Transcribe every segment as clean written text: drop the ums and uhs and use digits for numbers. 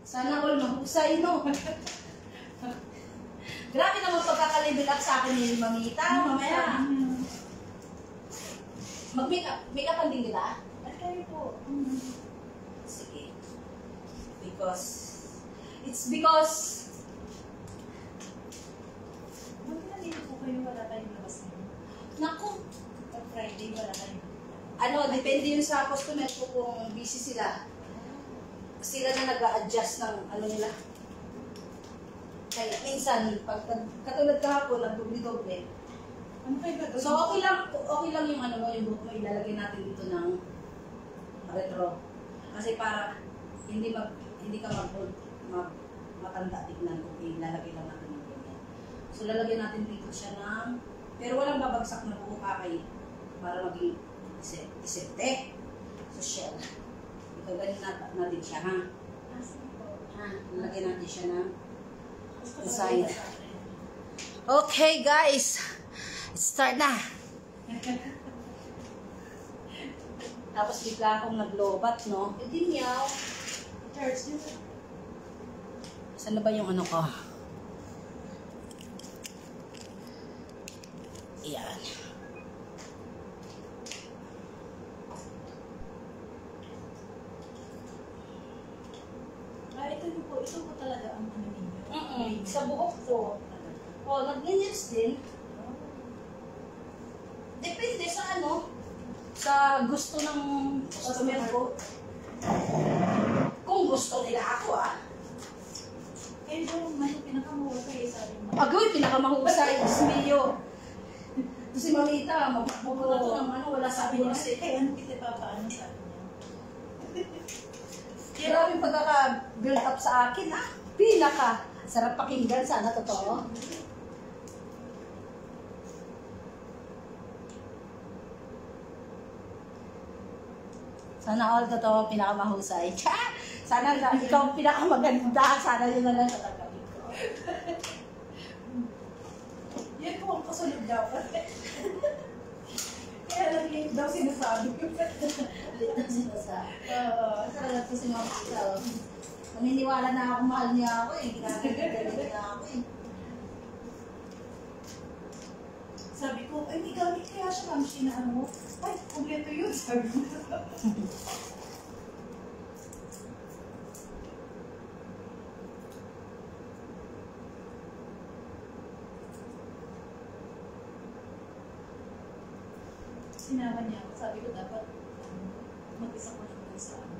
Sana all mahusay, no? Grabe naman pagkaka-level up sa akin ni Mamita. Mamaya. Mag-make-up ang din kita? At kayo po. Sige. It's because... Bakit nandito po kayo wala tayong labas ngayon? Naku! Pag Friday wala tayong Ano, depende yun sa customer ko kung busy sila. Sila na nag-a-adjust ng ano nila. Kaya minsan, pag katulad kahapon, nag-doble-doble. Ano kayo gagawin? So, okay lang yung ano mo, yung buhok mo, ilalagay natin dito ng retro. Kasi para hindi ka matanda tignan kung ilalagay lang natin yung ganyan. So, lalagyan natin dito siya ng, pero walang babagsak na buhok kakay para maging isete. So, shell. Ito, ganyan natin siya, ha? Ha? Lalagyan natin siya ng design. Okay, guys. Start na. Tapos bigla akong naglobat, no? Hindi niyaw. Charles, yun. Saan na ba yung ano ko? Ayan. Ito po talaga ang ano ninyo. Sa buhok ko. Oh, nag-lineage din. Depende sa ano, sa gusto ng customer ko. Kung gusto nila ako, Kayo yung pinakamahusay sa akin. Agoy, pinakamahusay, Ismilyo. Ito si Mamita, magbubuka to ng ano, wala sabi niya. Kaya ano kita papaano sa akin niya? Maraming pagkaka-build up sa akin, Pinaka. Sarap pakinggan, sana totoo. Sana all totoo, pinakamahusay. Sana ikaw pinakamaganda. Sana yun na lang tatanggapin ko. Yan po ang kasunod dapat. Kaya lang late daw sinasabi ko. Late daw sinasabi. Sarap po si Mama Ikaw. Naniniwala na ako, mahal niya ako Ginagalit niya ako Sabi ko, ay may gamit kaya siya ma'am na ano. Ay, kumpleto yun, sabi ko. Sinama niya ako, sabi ko dapat mag-isa ko lang sa ano.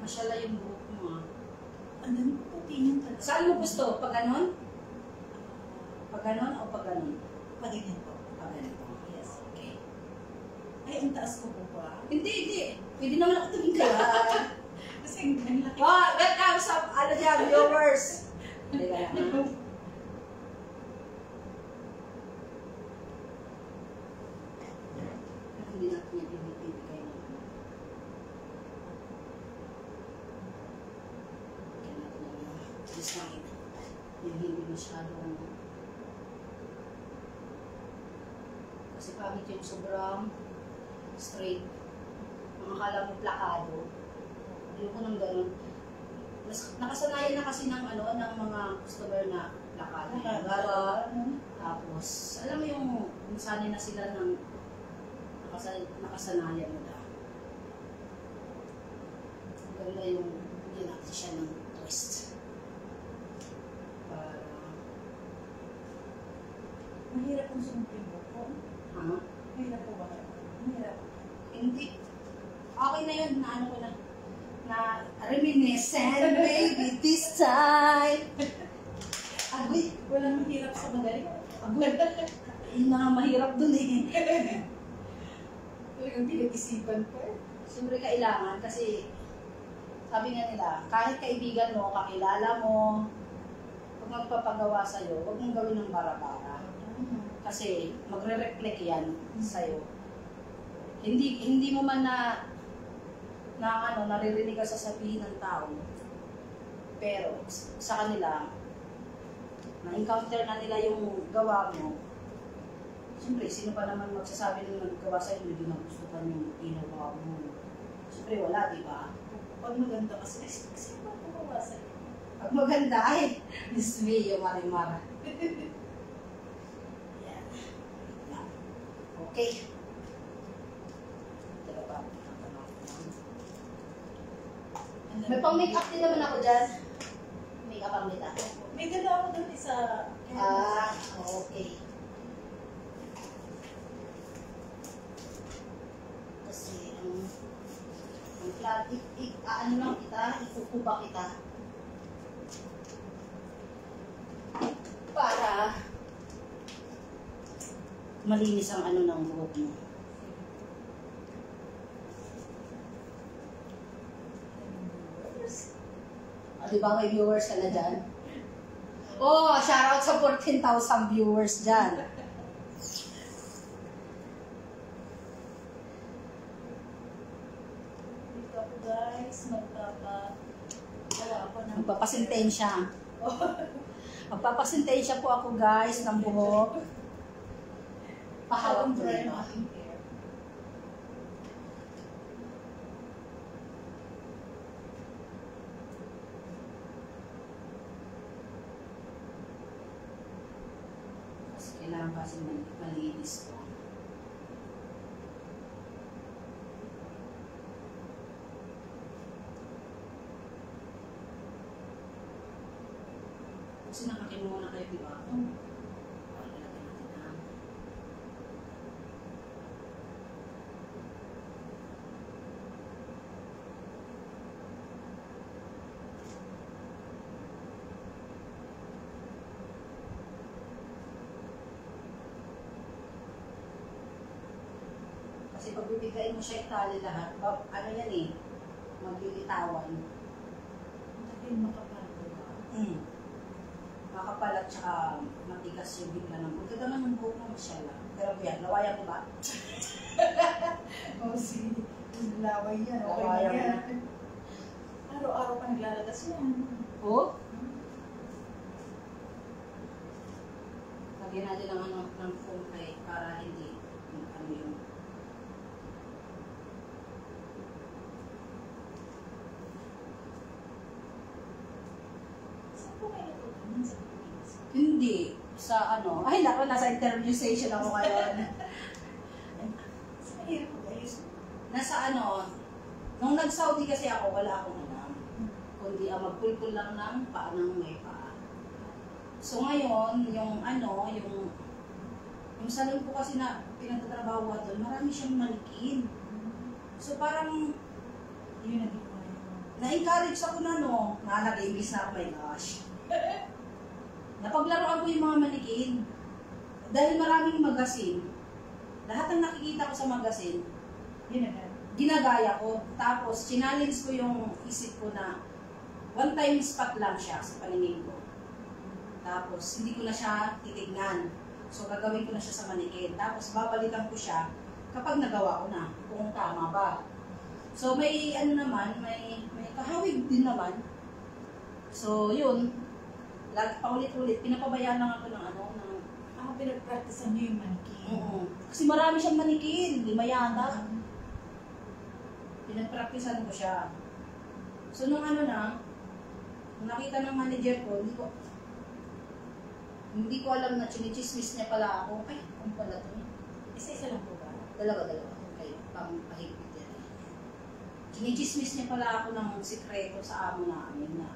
Masyala yung buhok mo. Ang dami ko puti niyan talaga. Saan mo gusto? Pag ganon? Pag ganon o pag ganon? Paganyan po. Pag ganito. Yes, okay. Ay, ang taas ko po ba? Hindi. Pwede naman ako tumingin ka. Kasi ang laki. Welcome sa ano dyan, viewers. Hindi ka lang. Hindi natin yung bibigay na. Kaya natin yung design. Yung hindi masyadong. Kasi pangit yung sobrang straight. Ang akala mo plakado. Ayoko nang ganun. Nakasanayan na kasi ng ano ng mga customer na plakado. Tapos, alam mo yung sanay na sila ng nakasanayan nila. Ganda yung hindi natin siya ng twist. Para Mahirap kung sumutin mo po. Mahirap po ba? Mahirap. Hindi. Okay na yun. Na ano ko na. Na reminiscent, baby, this time. Agoy. Walang mahirap sa magaling. Agoy. Yung mga mahirap dun Talagang pinag-isipan ko. Siyempre kailangan kasi sabi nga nila, kahit kaibigan mo, kakilala mo, pag magpapagawa sa'yo, huwag mong gawin ng bara-bara. Kasi magre-reflect yan sa'yo. Hindi mo man naririnig ka sasabihin ng tao. Pero sa kanila, na-encounter na nila yung gawa mo. Siyempre, sino pa naman magsasabi nung naggawa sa'yo, hindi nagustuhan yung ginawa mo. Siyempre, wala, di ba? Pag maganda kasi ba po ba sa'yo? Pag maganda, ay, Miss Mio Marimar. Yan. Okay. Diba ba? May pang-makeup din naman ako dyan. Makeup ang nila. May dala ako doon isa. Okay. Kasi, ang flat, ano lang kita, ikukuba kita. Para malinis ang ano ng buhok mo. Di ba may viewers ka na dyan? Oh, shoutout sa 14,000 viewers dyan. Dito ako guys, wala ako ng... Magpapasintensya. Magpapasintensya po ako guys ng buhok. Pahawak ko dry nito. ang aking hair. Kasi kailangan kasi malinis ko. Kasi nakakimuna kayo, di ba? Lalagyan natin na. Kasi pag bibigay mo siya itali lahat, ano yan eh, maglilitawan. Hindi makapal ko ba? Makapal at saka matigas yung bigla ng buhok. Ganda naman ng buhok mo, masyala. Pero yan, lawayan ko ba? Oh, si laway yan. Okay Laway na yan. yan. Araw-araw pa naglalagas yan. Oo. Lagyan natin ng ano, ng foam kay para hindi ano yung Saan po kayo natutunan sa Pilipinas? hindi sa ano. Ay, naku, nasa interview station ako ngayon. Sa mahirap po guys. Nasa ano, nung nag-Saudi kasi ako, wala akong alam. Kundi magpulpul lang ng paa ng may paa. So ngayon, yung ano, yung salon ko kasi na pinagtatrabaho ko doon, marami siyang manikin. So parang, Yun na din po na yun. na-encourage ako na no, nag-English na ako, my gosh. Napaglaruan ko yung mga manikin. Dahil maraming magasin, lahat ng nakikita ko sa magasin, Yun na din. ginagaya ko. Tapos, challenge ko yung isip ko na one time spot lang siya sa paningin ko. Tapos, hindi ko na siya titignan. So, gagawin ko na siya sa manikin. Tapos, babalikan ko siya kapag nagawa ko na, kung tama ba. So, may ano naman, may kahawig din naman. So, yun. Paulit-ulit, pinapabayaan lang ako ng ano, ng Pinag-practicean niyo yung mannequin. kasi marami siyang manikin, 5 yata. Pinag-practicean ko siya. So, nung ano na, nung nakita ng manager ko, hindi ko alam na chinichismis niya pala ako. Ay, ano pala to? Isa-isa lang po ba? Dalawa. Okay, pahigpit yan. Chinichismis niya pala ako ng sikreto sa amo namin na,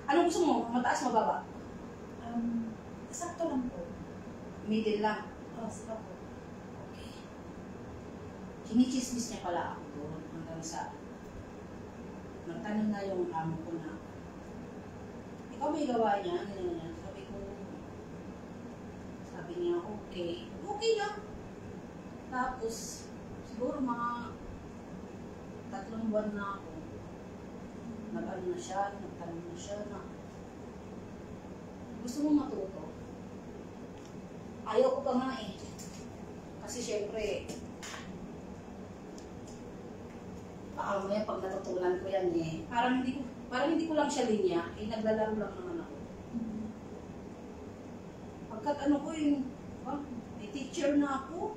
anong gusto mo? Mataas, mababa? Sakto lang po. Middle lang. Sakto po. Okay. Chinichismis niya pala ako doon hanggang sa nagtanong na yung amo ko na, ikaw may gawa niya? Ganyan. Sabi niya, okay. Okay lang. Tapos, siguro mga 3 buwan na ako. Nag-ano na siya, nagtanong na siya na, gusto mo matuto? Ayaw ko pa nga eh. Kasi syempre, baka mamaya pag natutunan ko yan eh, parang hindi ko lang siya linya, eh naglalaro lang naman ako. Pagkat ano ko yung, may teacher na ako.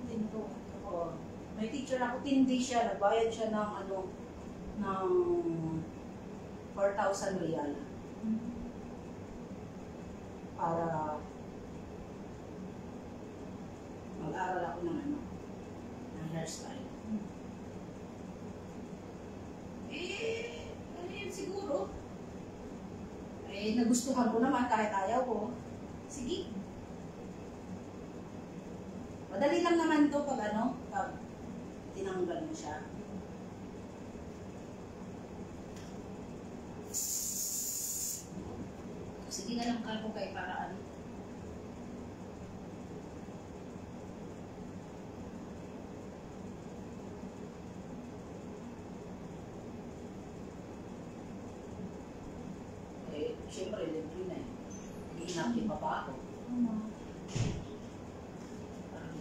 Tinto. Oo. May teacher ako, tindi siya, nagbayad siya ng ano, ng 4,000 real para mag-aral ako ng ng hairstyle. Ano yun siguro? Nagustuhan ko naman kahit ayaw ko. Sige. Madali lang naman to pag pag tinanggal mo siya. Sige na lang kalbo kay para siyempre, libre na eh. Nag-iinapin pa ba ako? Parang,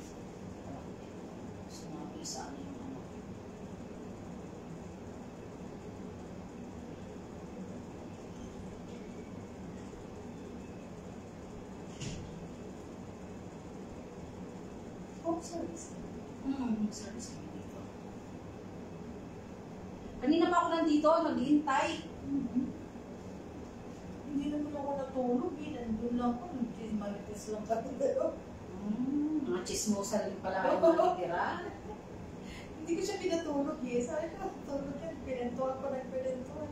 sumapisa na yung home service. Home service kami dito. Kanina pa ako nandito, nag-iintay. Hindi naman ako natulog eh. Nandun lang ako. Nag-marites lang kami dito. Mga chismosa rin pala kayo nakitira. Hindi ko siya pinatulog eh. Sabi ko, natulog yan. Pinentuhan ko, nagpinentuhan.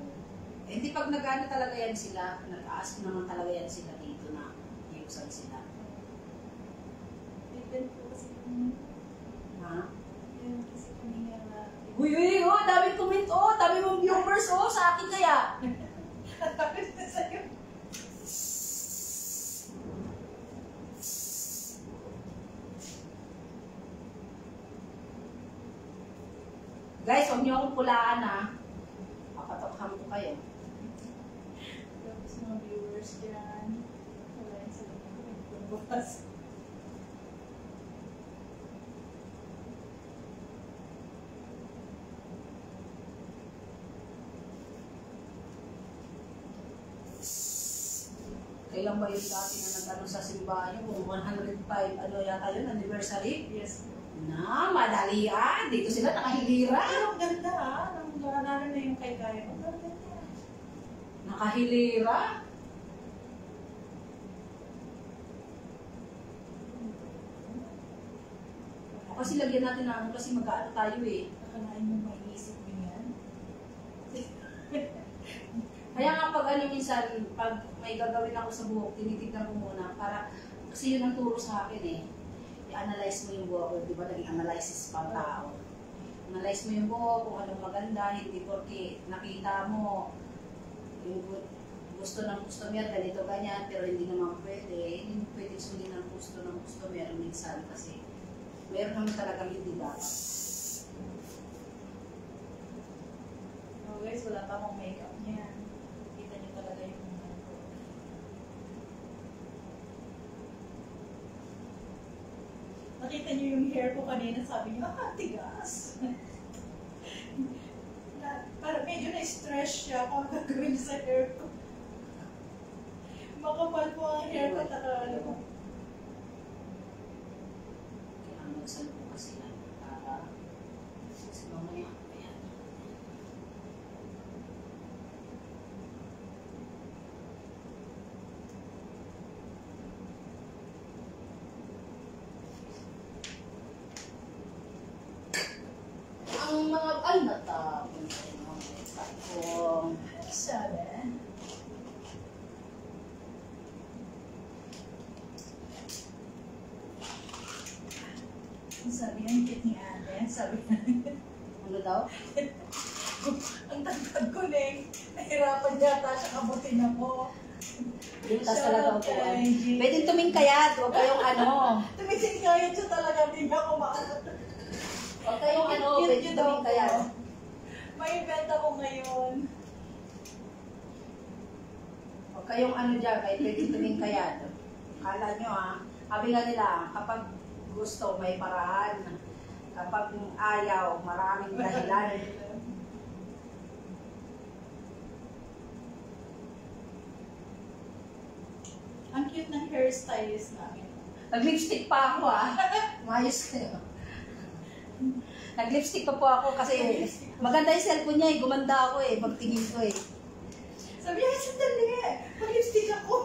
Hindi pag nag-ano talaga yan sila, nag-ask naman talaga yan sila dito na iusan sila. Pinentuhan ko kasi kami. Ha? Pinentuhan kasi kami nga. Uy, dami comment, dami mong viewers, sa akin kaya. At tapos na sa'yo. Guys, huwag niyo akong pulaan papatokhan ko kayo. Tapos mga viewers dyan. Wala yung sa bukas. Kailan ba yung dati na nagtanong sa simbahan yung 105, yata yun, anniversary? Yes. Na, madali dito sila nakahilira. Pero ang ganda nang lalo na yung kay Gaya. Ang ganda. Nakahilira. Kasi lagyan natin kasi mag-aano tayo eh. Nakalain mo maiisip mo yan. Kaya nga pag minsan, pag may gagawin ako sa buhok, tinitignan ko muna para, kasi yun ang turo sa akin eh. I-analyze mo yung buhok, di ba naging analysis pang tao. Analyze mo yung buhok, kung anong maganda, hindi porque nakita mo yung gusto ng customer, ganito ganyan, pero hindi naman pwede. Hindi mo pwede sundin ang gusto ng customer minsan kasi meron naman talagang hindi dapat. Oh guys, wala pa akong makeup niyan. Kita niyo talaga yung nakita niyo yung hair ko kanina, sabi niyo, tigas. Parang medyo na-stress siya kung gagawin sa hair ko. Makapal po ang hair ko, Kailangan magsalpo kasi lang para kasi mamaya ayan. Ang mga natapon sa mga takong sabi. Sabi ng kit ni Ate, sabi na, ano daw? ang tagtag ko Neng, nahirapan yata siya kabutin ako. Pintas talaga ako. Pwede Pwede tumingkayat, huwag kayong tumitin kaya siya talaga, hindi niya kumakas. Huwag kayong pwede tumingkayat. May event ako ngayon. Huwag kayong dyan, kahit pwede tumingkayat. Kala nyo sabi nga nila, kapag gusto may paraan. Kapag ayaw, maraming dahilan. Ang cute ng hairstylist namin. Nag-lipstick pa ako Mayos kayo. Nag-lipstick pa po ako kasi maganda yung cellphone niya eh. Gumanda ako eh. Pagtingin ko eh. Sabi niya, sandali mag-lipstick ako.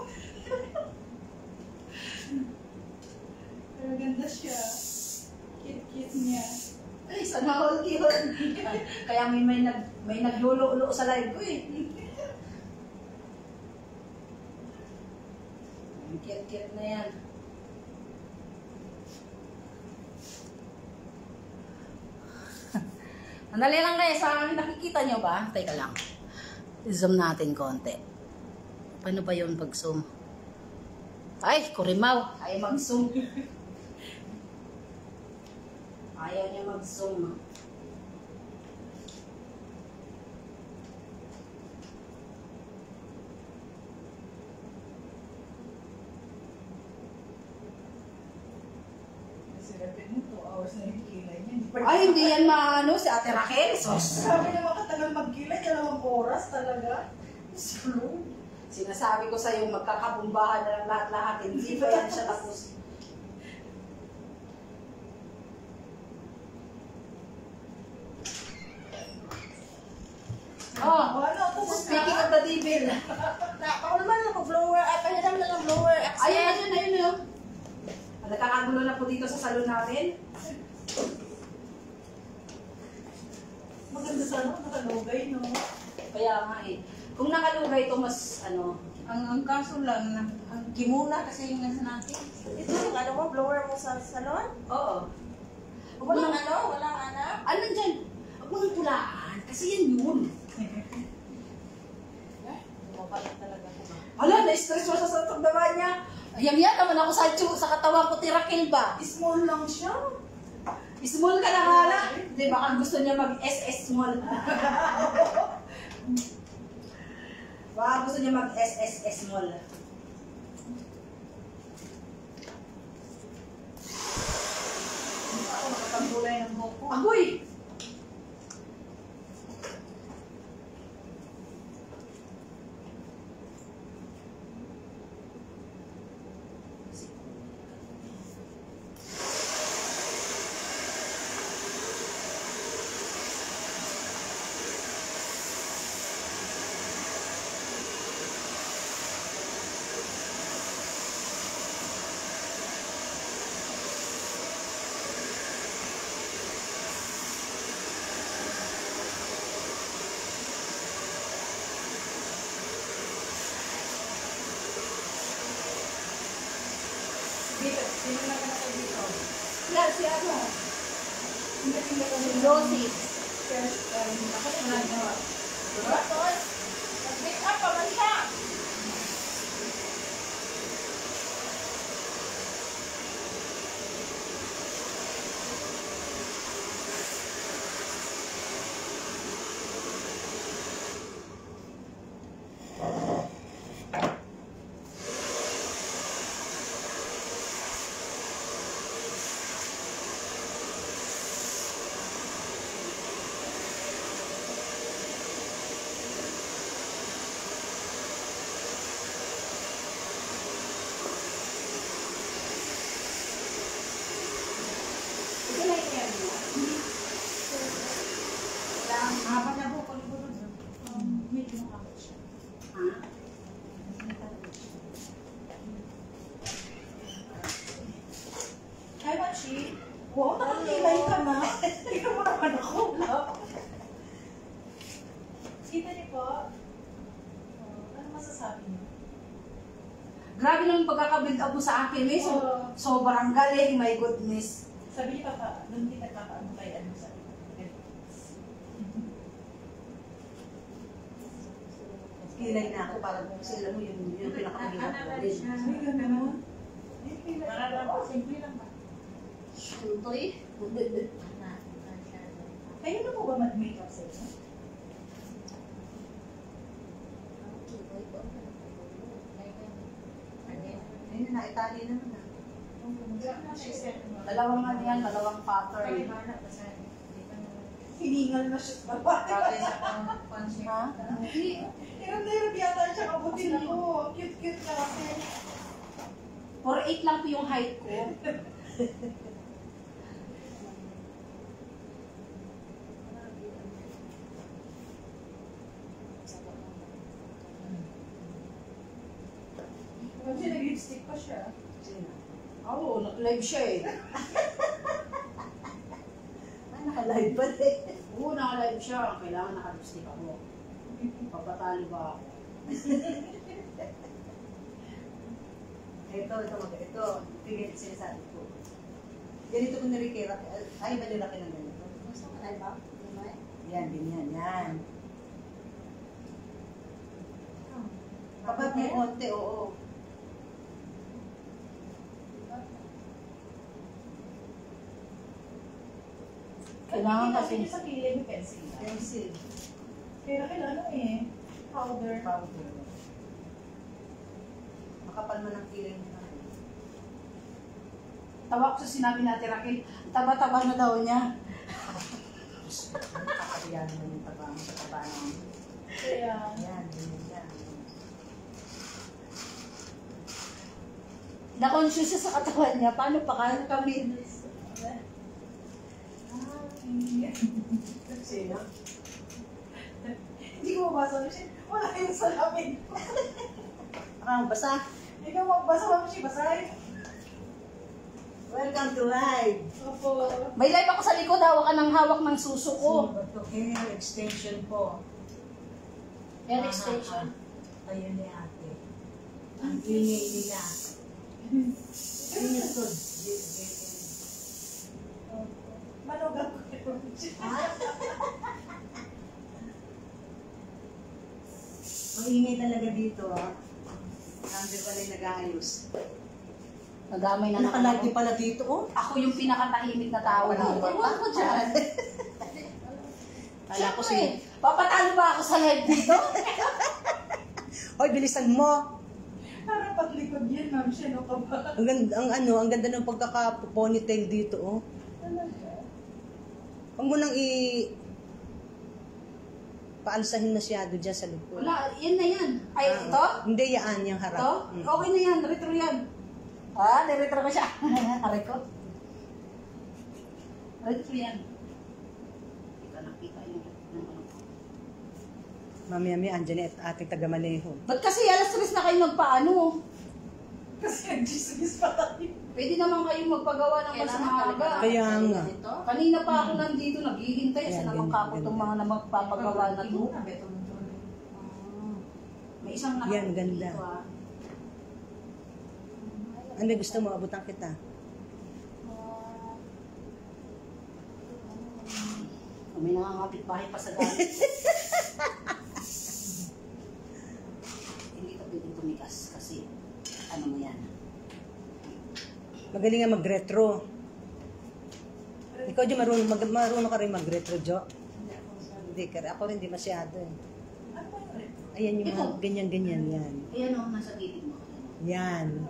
Pero ganda siya. Cute-cute niya. Ay, sana all cute. Kaya may naglulo-ulo sa live ko eh. Ang cute-cute na yan. Mandali lang kayo sa akin. Nakikita nyo ba? Teka lang. Zoom natin konti. Paano ba yun pag zoom? Ay, kurimaw. Ayaw mag-zoom. Ayaw niya mag-zoom. Kasi 2 hours na yung kilay niya. Ay, hindi yan maano si Ate Raquel. Sos. Sabi niya makatagal magkilay, 2 oras talaga. Slow. Sinasabi ko sa'yo, magkakabumbahan na lang lahat-lahat. Hindi pa yan siya tapos. Oh, Ano, tapos speaking of the devil. Ako naman ako blower, at ay lang lang blower. Ayun. Nagkakagulo na po dito sa salon namin. Maganda sana kung nakalugay, no? Kaya nga eh. Kung nakalugay ito, mas ano. Ang kaso lang, ang kimuna kasi yung nasa natin. Ito yung ano mo, blower mo sa salon? Oo. Walang ano? Walang ano? Ano dyan? Huwag mong pulaan. Kasi yan yun. Mapalat talaga ko ba? Hala, na-stress mo sa tagdaman niya. Ayam-yan naman ako sa katawan ko, tirakil ba? Small lang siya. Small ka na nga lang. Di ba, ang gusto niya mag-SS small. Baka gusto niya mag-SSS small. Ako makapagulay ng buko. Agoy! Dito, sino na ka dito? Yan, si ano? Si Rosie. Ako na nga. Mag-make up pa man siya. Ito na yung yan mo. Haba na po, palibulod. Medyo makakot siya. Ha? Hi, Machi. Wow, nakakilay ka na. Tingnan mo naman ako. Kita niyo po. Ano masasabi niyo? Grabe ng pagkakabuild up mo sa akin eh. Sobrang galing, my goodness. Sabi niyo pa, nung kita kakaano kay ano sa Kilay na ako para kung sila mo yung pinakabihap ko Ano din. siya? Ay, gano'n. Para lang po, simple lang ba? Siyempre. Kayo na po ba mag-makeup sa inyo? Ayun na, itali naman na. Dalawang ano yan, dalawang pattern. Hiningal na siya sa baba. Bagay sa pansin. Ha? Hindi. Hirap na hirap yata siya kabutin ako. Cute-cute na kasi. 4'8 lang po yung height ko. Naka-lipstick pa siya. Sino? Oo, nag-live siya eh. Ay, naka-live pa din. Oo, naka-live siya. Kailangan naka-lipstick ako. Papatali ba ako? Ito, tigil sinasabi ko. Ganito ko na rin kay Rocky. Ay, bali Rocky ng ganito. Gusto ka live ba? Yan, ganyan, yan. Kapag may konti, oo. Kailangan kasi- Kasi sa kilay may pencil. Pencil. Kaya kailangan eh. Powder. Powder. Makapal man ang kilay niya. Tawa ko sa sinabi natin, Raquel, taba-taba na daw niya. Nakakabiyan naman yung taba sa taba ng... Kaya, Yan, ganyan yan. Na-conscious siya sa katawan niya. Paano pa kami? Sino? hindi ko mabasa mo siya. Wala yung salamin. Parang basa. Hindi ka magbasa mo siya. Basahin. Welcome to live. Opo. May live ako sa likod, hawak ng suso ko. Ito hair extension po. Hair extension. Ayun ni ate. Ang ingay nila. Sinusod. Manugang ko yun. Maingay talaga dito. Number pala yung nag-aayos. Nagamay na naman Nakalagi ako. pala dito, oh. Ako yung pinakatahimik na tao Wala, dito. wala. Ako dyan. Kala ko Siyempre, papatalo ba ako sa live dito? Hoy, bilisan mo. Parang patlikod yan, ma'am. Siya, no ka ba? Ang ganda ng pagkaka-ponytail dito, oh. Talaga. Huwag mo nang paalsahin masyado dyan sa likod. Wala, yan na yan. Ay, ito? Hindi, yan, yung harap. Ito? Mm. Okay na yan, retro yan. Ah, niretro ko siya. Aray ko. Retro yan. Kita nakita yung ano ko. Mami, andyan at ating taga-maneho. Ba't kasi alas 3 na kayo magpaano? Kasi nag-dismiss pa tayo. Pwede naman kayo magpagawa ng mas maaga. Kaya nga. Kanina pa ako nandito, naghihintay. Ayan, Sa naman ganyan, kako itong mga magpapagawa na to. Ah, May isang Yan, nakapag ganda. dito ah. Ano gusto mo? Abutan kita. May nangangapit bahay pa sa gamit. Hindi ka pwedeng tumikas kasi ano mo yan. Magaling nga mag-retro. Ikaw, Jo, marunong ka rin mag-retro, Jo. Hindi ka rin. Ako rin, di masyado eh. Ano ba yung red? Ayan yung Ito. mga ganyan-ganyan, yan. Ayan o, nasa gilid mo. Yan.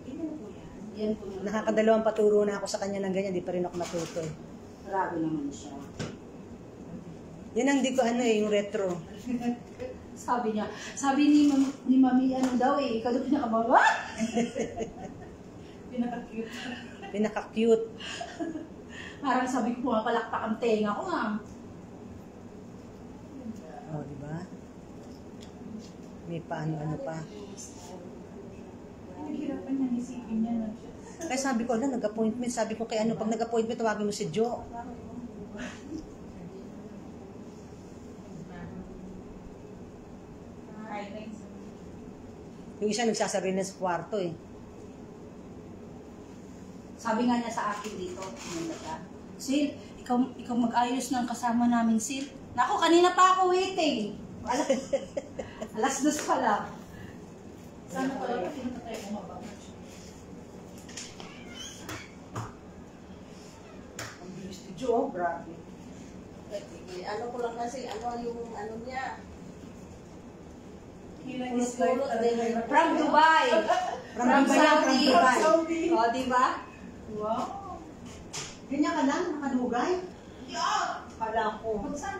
Tingnan po yan. Yan po. Nakakadalawang paturo na ako sa kanya ng ganyan, di pa rin ako natuto eh. Grabe naman siya. Yan ang di ko yung retro. Sabi niya, sabi ni Mami ano daw eh, ikaw daw pinakabawa. Pinaka-cute. Pinaka-cute. Parang sabi ko, pumapalakpak ang tenga ko ah. Oh, di ba? May paano-ano pa. Naghirapan niya, isipin niya na siya. Kaya sabi ko, nag-appointment. Sabi ko, kaya pag nag-appointment, tawagin mo si Jo. Yung isa nagsasarili sa kwarto eh. Sabi nga niya sa akin dito, pumunta siya, Sil, ikaw mag-ayos ng kasama namin, Sil. Naku, kanina pa ako waiting. Alas 2 pa lang. Sana pala pinunta tayo bumaba. Ang bilis ni Jo, grabe. Ano ko lang kasi, ano yung ano niya. Healing is life talaga. From Dubai. From From Dubai lang, Saudi. from Dubai. Saudi. O, di ba? Wow. Ganyan ka lang, nakadugay. Yeah! Kala ko. Magsan?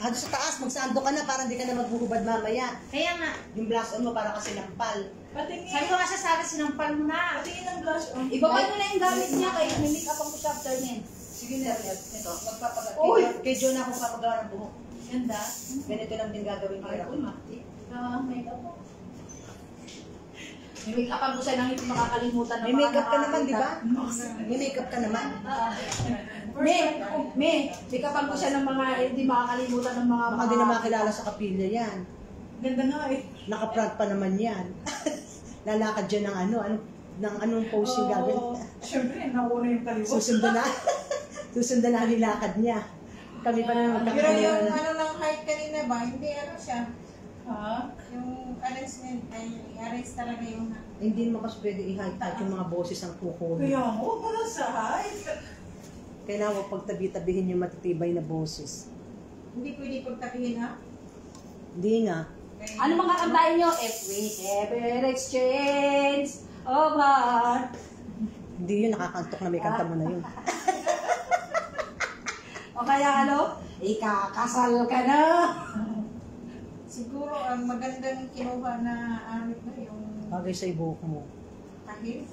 Hado sa taas, magsando ka na para hindi ka na magbuhubad mamaya. Kaya nga, Yung blush on mo para kasi nampal. Patingin. sabi ko nga sa akin, sinampal mo na. Patingin ang blush on. Ibaba mo na yung gamit niya kay may make up ang siya after niyan. Sige na, ito. Magpapagat. Uy! Kay Jo na ako papagawa ng buhok. Ganda. Ganito lang din gagawin ko. Ay, ko, mati. May ako. May make-upan ko siya nang hindi makakalimutan ng May mga makeup ka naman, di ba? nakakita. May makeup ka naman. Make-upan ko siya ng mga hindi makakalimutan ng mga Baka di na makilala sa kapilya yan. Ganda nga eh. Naka-front pa naman yan. Lalakad dyan ng ng anong pose yung gagawin. Siyempre, nauna yung kaliwa. Susundan na. Susundan na ang nilakad niya. Kami pa naman Pero yung magkakilala. ano ng height kanina ba, hindi ano siya. Ha? Yung arrangement, ay i-arrange talaga yung Hindi mo kasi pwede i-high-touch yung mga boses ang kukunin. Kaya mo, wala sa height. Kailangan mo pagtabi-tabihin yung matitibay na boses. hindi pwede pagtabihin ha. Hindi nga. Ano mga kantahin nyo? If we ever exchange of heart. Hindi yun, nakakantok na may kanta mo na yun. O kaya ano? Ikakasal ka na. Siguro ang magandang kinuha na awit na yung Bagay sa ibuhok mo. tahil.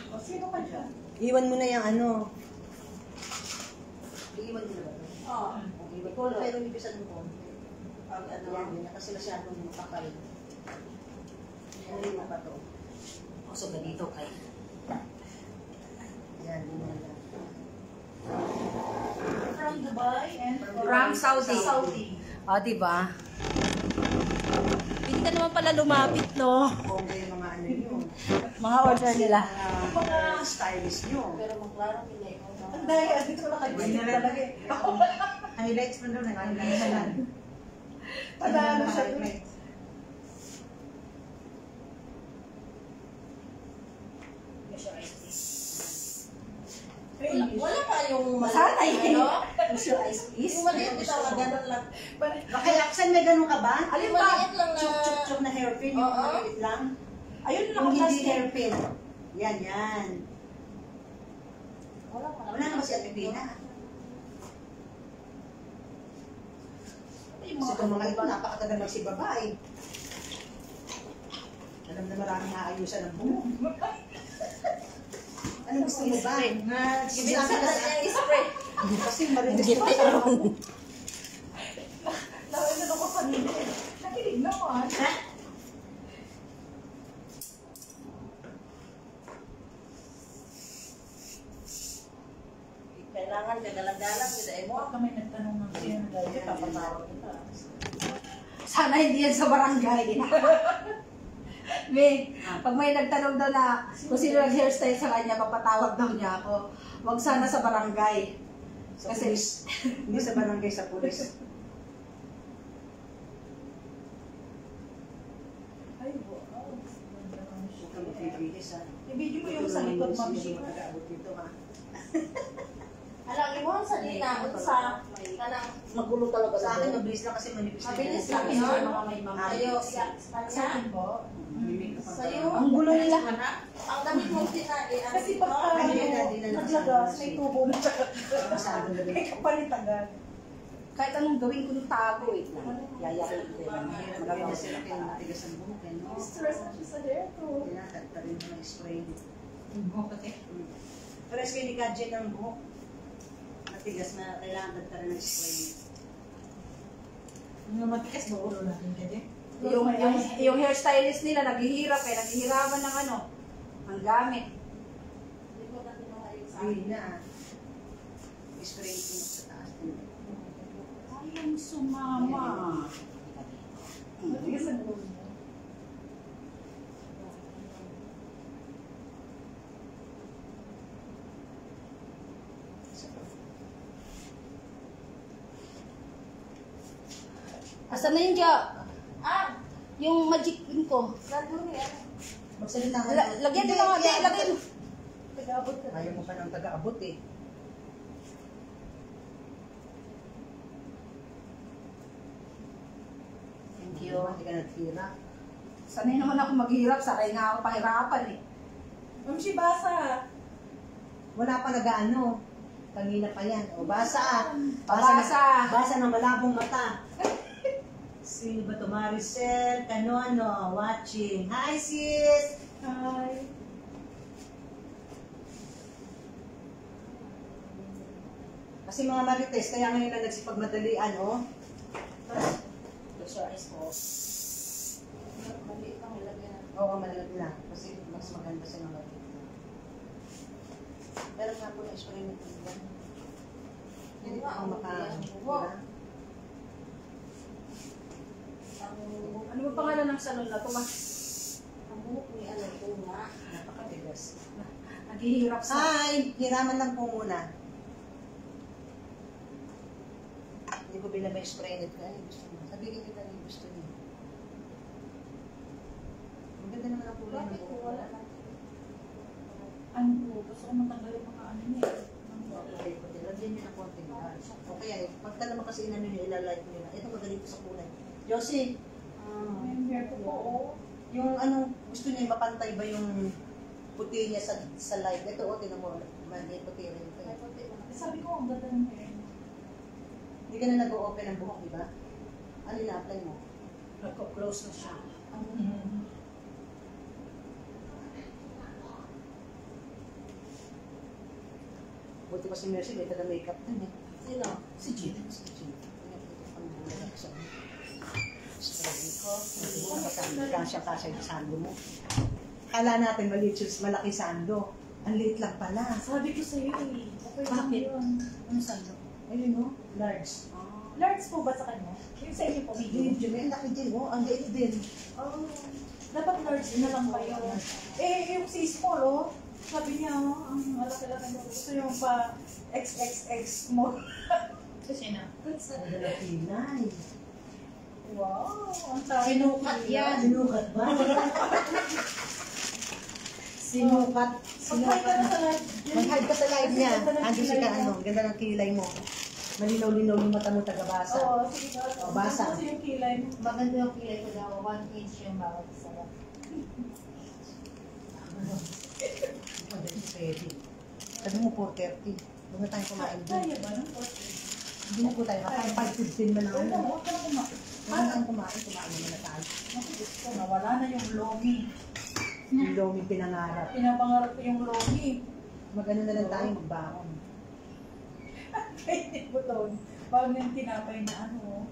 O, sino ka dyan? Iwan mo na yung ano. Iiwan mo na ba? Oo. Iiwan ko. Pero ibisan mo konti. Pag ano, Yan, kasi masyadong makakal. Hindi mo pa to. So, ganito kay. Yan, yan. From Dubai and From Saudi. Saudi. O, diba? Hindi ka naman pala lumapit, no? Kung yung mga ano yun. Mga order nila. Mga stylist nyo. pero magklaro nila ikaw na. Ang dahil, dito ko nakaganda talaga eh. Highlights mo doon, highlights na lang. Panalo siya. Wala pa yung Sana yun. ano? Push your eyes, please. Yung maliit ito na gano'n lang. Baka laksan may ganun ka ba? Yung maliit lang na... Chuk-chuk-chuk na hairpin, yung Oo. maliit lang. Ayun Yung hindi nakaplastic. hairpin. Yan, yan. Wala pa. Wala naman si Ate Pina. Kasi itong mga iba, napakatagal magsibabae. Alam na maraming naayusan ng buhok. Ano gusto mo ba? Ibinasa na niya yung spray. Kasi marinis pa. Nakailan ako kanina eh. Nakilig naman. Kailangan kagalang-galang kita eh mo. Baka kami nagtanong ng siya na dahil papatawag kita. Sana hindi yan sa barangay. May, pag may nagtanong daw na kung sino nag-hairstyle sa kanya, papatawag daw niya ako. Huwag sana sa barangay. Sa Kasi- pulis. Hindi sa barangay, sa pulis. Ay, wow. Ganda naman siya. Huwag kang mapipilis, ha? I-video mo yung sa likod, Ma'am Shi. Mag-aabot dito, ha? Alam mo, sa dina, sa kanang magulo talaga. Sa akin, mabilis lang kasi manipis na Mabilis yung lang buhok. yun. Mga may mga Sa'yo, Sa kanya. akin po. Sa'yo. Ang gulo nila. Ang damit mo sinabi. Kasi pagka Ay, hindi na naglagas, may tubo na siya. Masyado na rin. May kapalit agad. Kahit anong gawin ko ng tago, wait lang. Yayakin ko yun. Magawin na sila kaya matigas ang buhok, eh, no? Stress na siya sa hair ko. Tinatagta rin mo ng spray. Pares kayo ni Kadjen ng buhok. Matigas na kailangan tagta rin ng spray. Yung matikas ba ulo natin kaya? Yung hairstylist nila, naghihirap kaya naghihirapan ng ano, ang gamit. Hindi na. Spray ko sa taas. Ayun sumama. Matigas ang ulo. Asan na yun, Jo? Ah, Yung magic pin ko. gano'n yan. Magsalita ka Lagyan mo mga, lagyan mo. Nag-abot ka. Ayaw mo pa ng taga-abot, eh. Thank you. Hindi ka naghira. Sanay naman ako maghirap, sanay nga ako pahirapan eh. Ma'am Shi, basa. Wala pa nag-ano. Kanina pa yan. O, basa ah. Basa. Basa ng malabong mata. Sino ba to? Maricel Canono watching. Hi, sis! Hi. Kasi mga marites, kaya ngayon na nagsipagmadalian, oh. pressurize ko. Maliit ang ilagyan. Oo, maliit lang. Kasi mas maganda siya ng maliit lang. Pero nga po, spray na ito yan. Hindi pa ako maka... Ano ba pangalan ng salon na ito? Ang buhok ni ano ko nga. Napakatigas. Naghihirap sa... Ay! Hiraman lang po muna. Hindi ko spray nito. Ay, gusto mo. Sabihin kita rin gusto niyo. Ang ganda naman ang kulay ng Bakit ko buhok. wala na? Ano po, gusto ko matanggal yung mga ano niya. Okay, pati lagyan niyo ng konting gas. O kaya, pagka naman kasi inano niyo, ilalight niyo na. Ito magaling ko sa kulay. Josie, Yung hair ko po, oh. yung ano, gusto niya mapantay ba yung puti niya sa light? Ito, o, tinan mo, may puti rin ito. May puti ko na. Sabi ko, ang ganda ng hair niya. Hindi ka na nag-o-open ng buhok, di ba? Ano na-apply mo? Nagko-close na siya. Buti pa si Mercy, may taga-makeup din eh. Sino? Si Jean. Si Jean. Ito pang bulak sa spray ko. Kasya-kasya yung sando mo. Kala natin maliit yung malaki sando. Ang liit lang pala. Sabi ko sa'yo eh. Okay lang Bakit? yun. Ano sando? Ayun no? Large. Large po ba sa kanya? Yung sa inyo po, medium. Medium. Ang laki din. Oh, ang liit din. Oh, dapat large na lang kayo. Eh, yung si small, oh. Sabi niya, oh, ang malaki-laki mo. Gusto yung pa XXX small. Kasi na. Ang ganda pinay. Wow, ang tawag. Sinukat yan. Sinukat ba? Sinukat. Mag-hi ka na sa live. Mag-hide ka sa live niya. Ganda ng Ando si kilay ka mo. ano. Ganda ng kilay mo. Malinaw-linaw yung mata mo taga-basa. Oo, sige ka. Oh, basa. Kasi yung kilay mo. Maganda yung kilay ko daw. 1 inch yung bawat isa. Pwede. Sabi mo 4:30. Huwag na tayong kumain doon. Kaya ba ng 40? Hindi na po tayo. Kaya 5:15 man lang. Huwag Ano? ka na kumain. Huwag na tayong kumain. Kumain naman na tayo. Naku, gusto, nawala na yung lomi. Yung lomi pinangarap. Pinapangarap ko yung lomi. Mag-ano na lang tayo magbaon. Kainin mo doon. Pag yung tinapay na ano.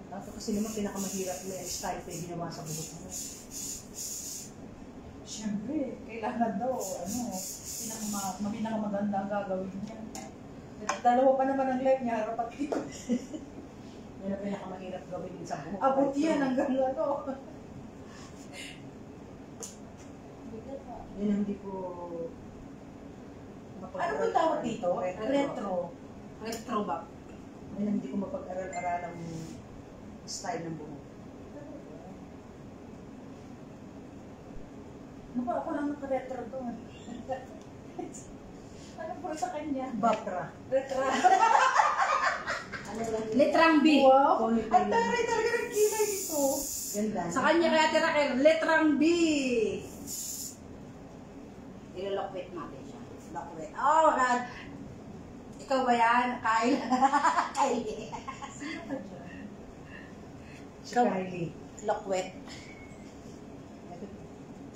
Tapos kasi naman pinakamahirap na yung style pa yung ginawa sa buhok mo. Siyempre, kailangan daw, ano, pinakamaganda ang gagawin niya. Dalawa pa naman ang life niya, harap at dito. Yan ang pinakamahirap gawin din sa buhok. Abot yan hanggang ano. Yan ang hindi ko... Ano ba tawag dito? Retro. Retro ba? Yan ang hindi ko mapag-aral-aral ang style ng buhok. Ano ba, ako lang naka-retro doon. Ano po sa kanya? Bakra. Retro. Ano lang yun? Letrang B. Wow! Pony Ang tayo. taray talaga ng kilay ito. Ganda. Sa kanya kaya tira kayo, letrang B. Ilolokwit natin siya. Lokwit. Oh, God. Ikaw ba yan? Kyle? Kyle. Sino ka dyan? Si Kylie. Lokwit.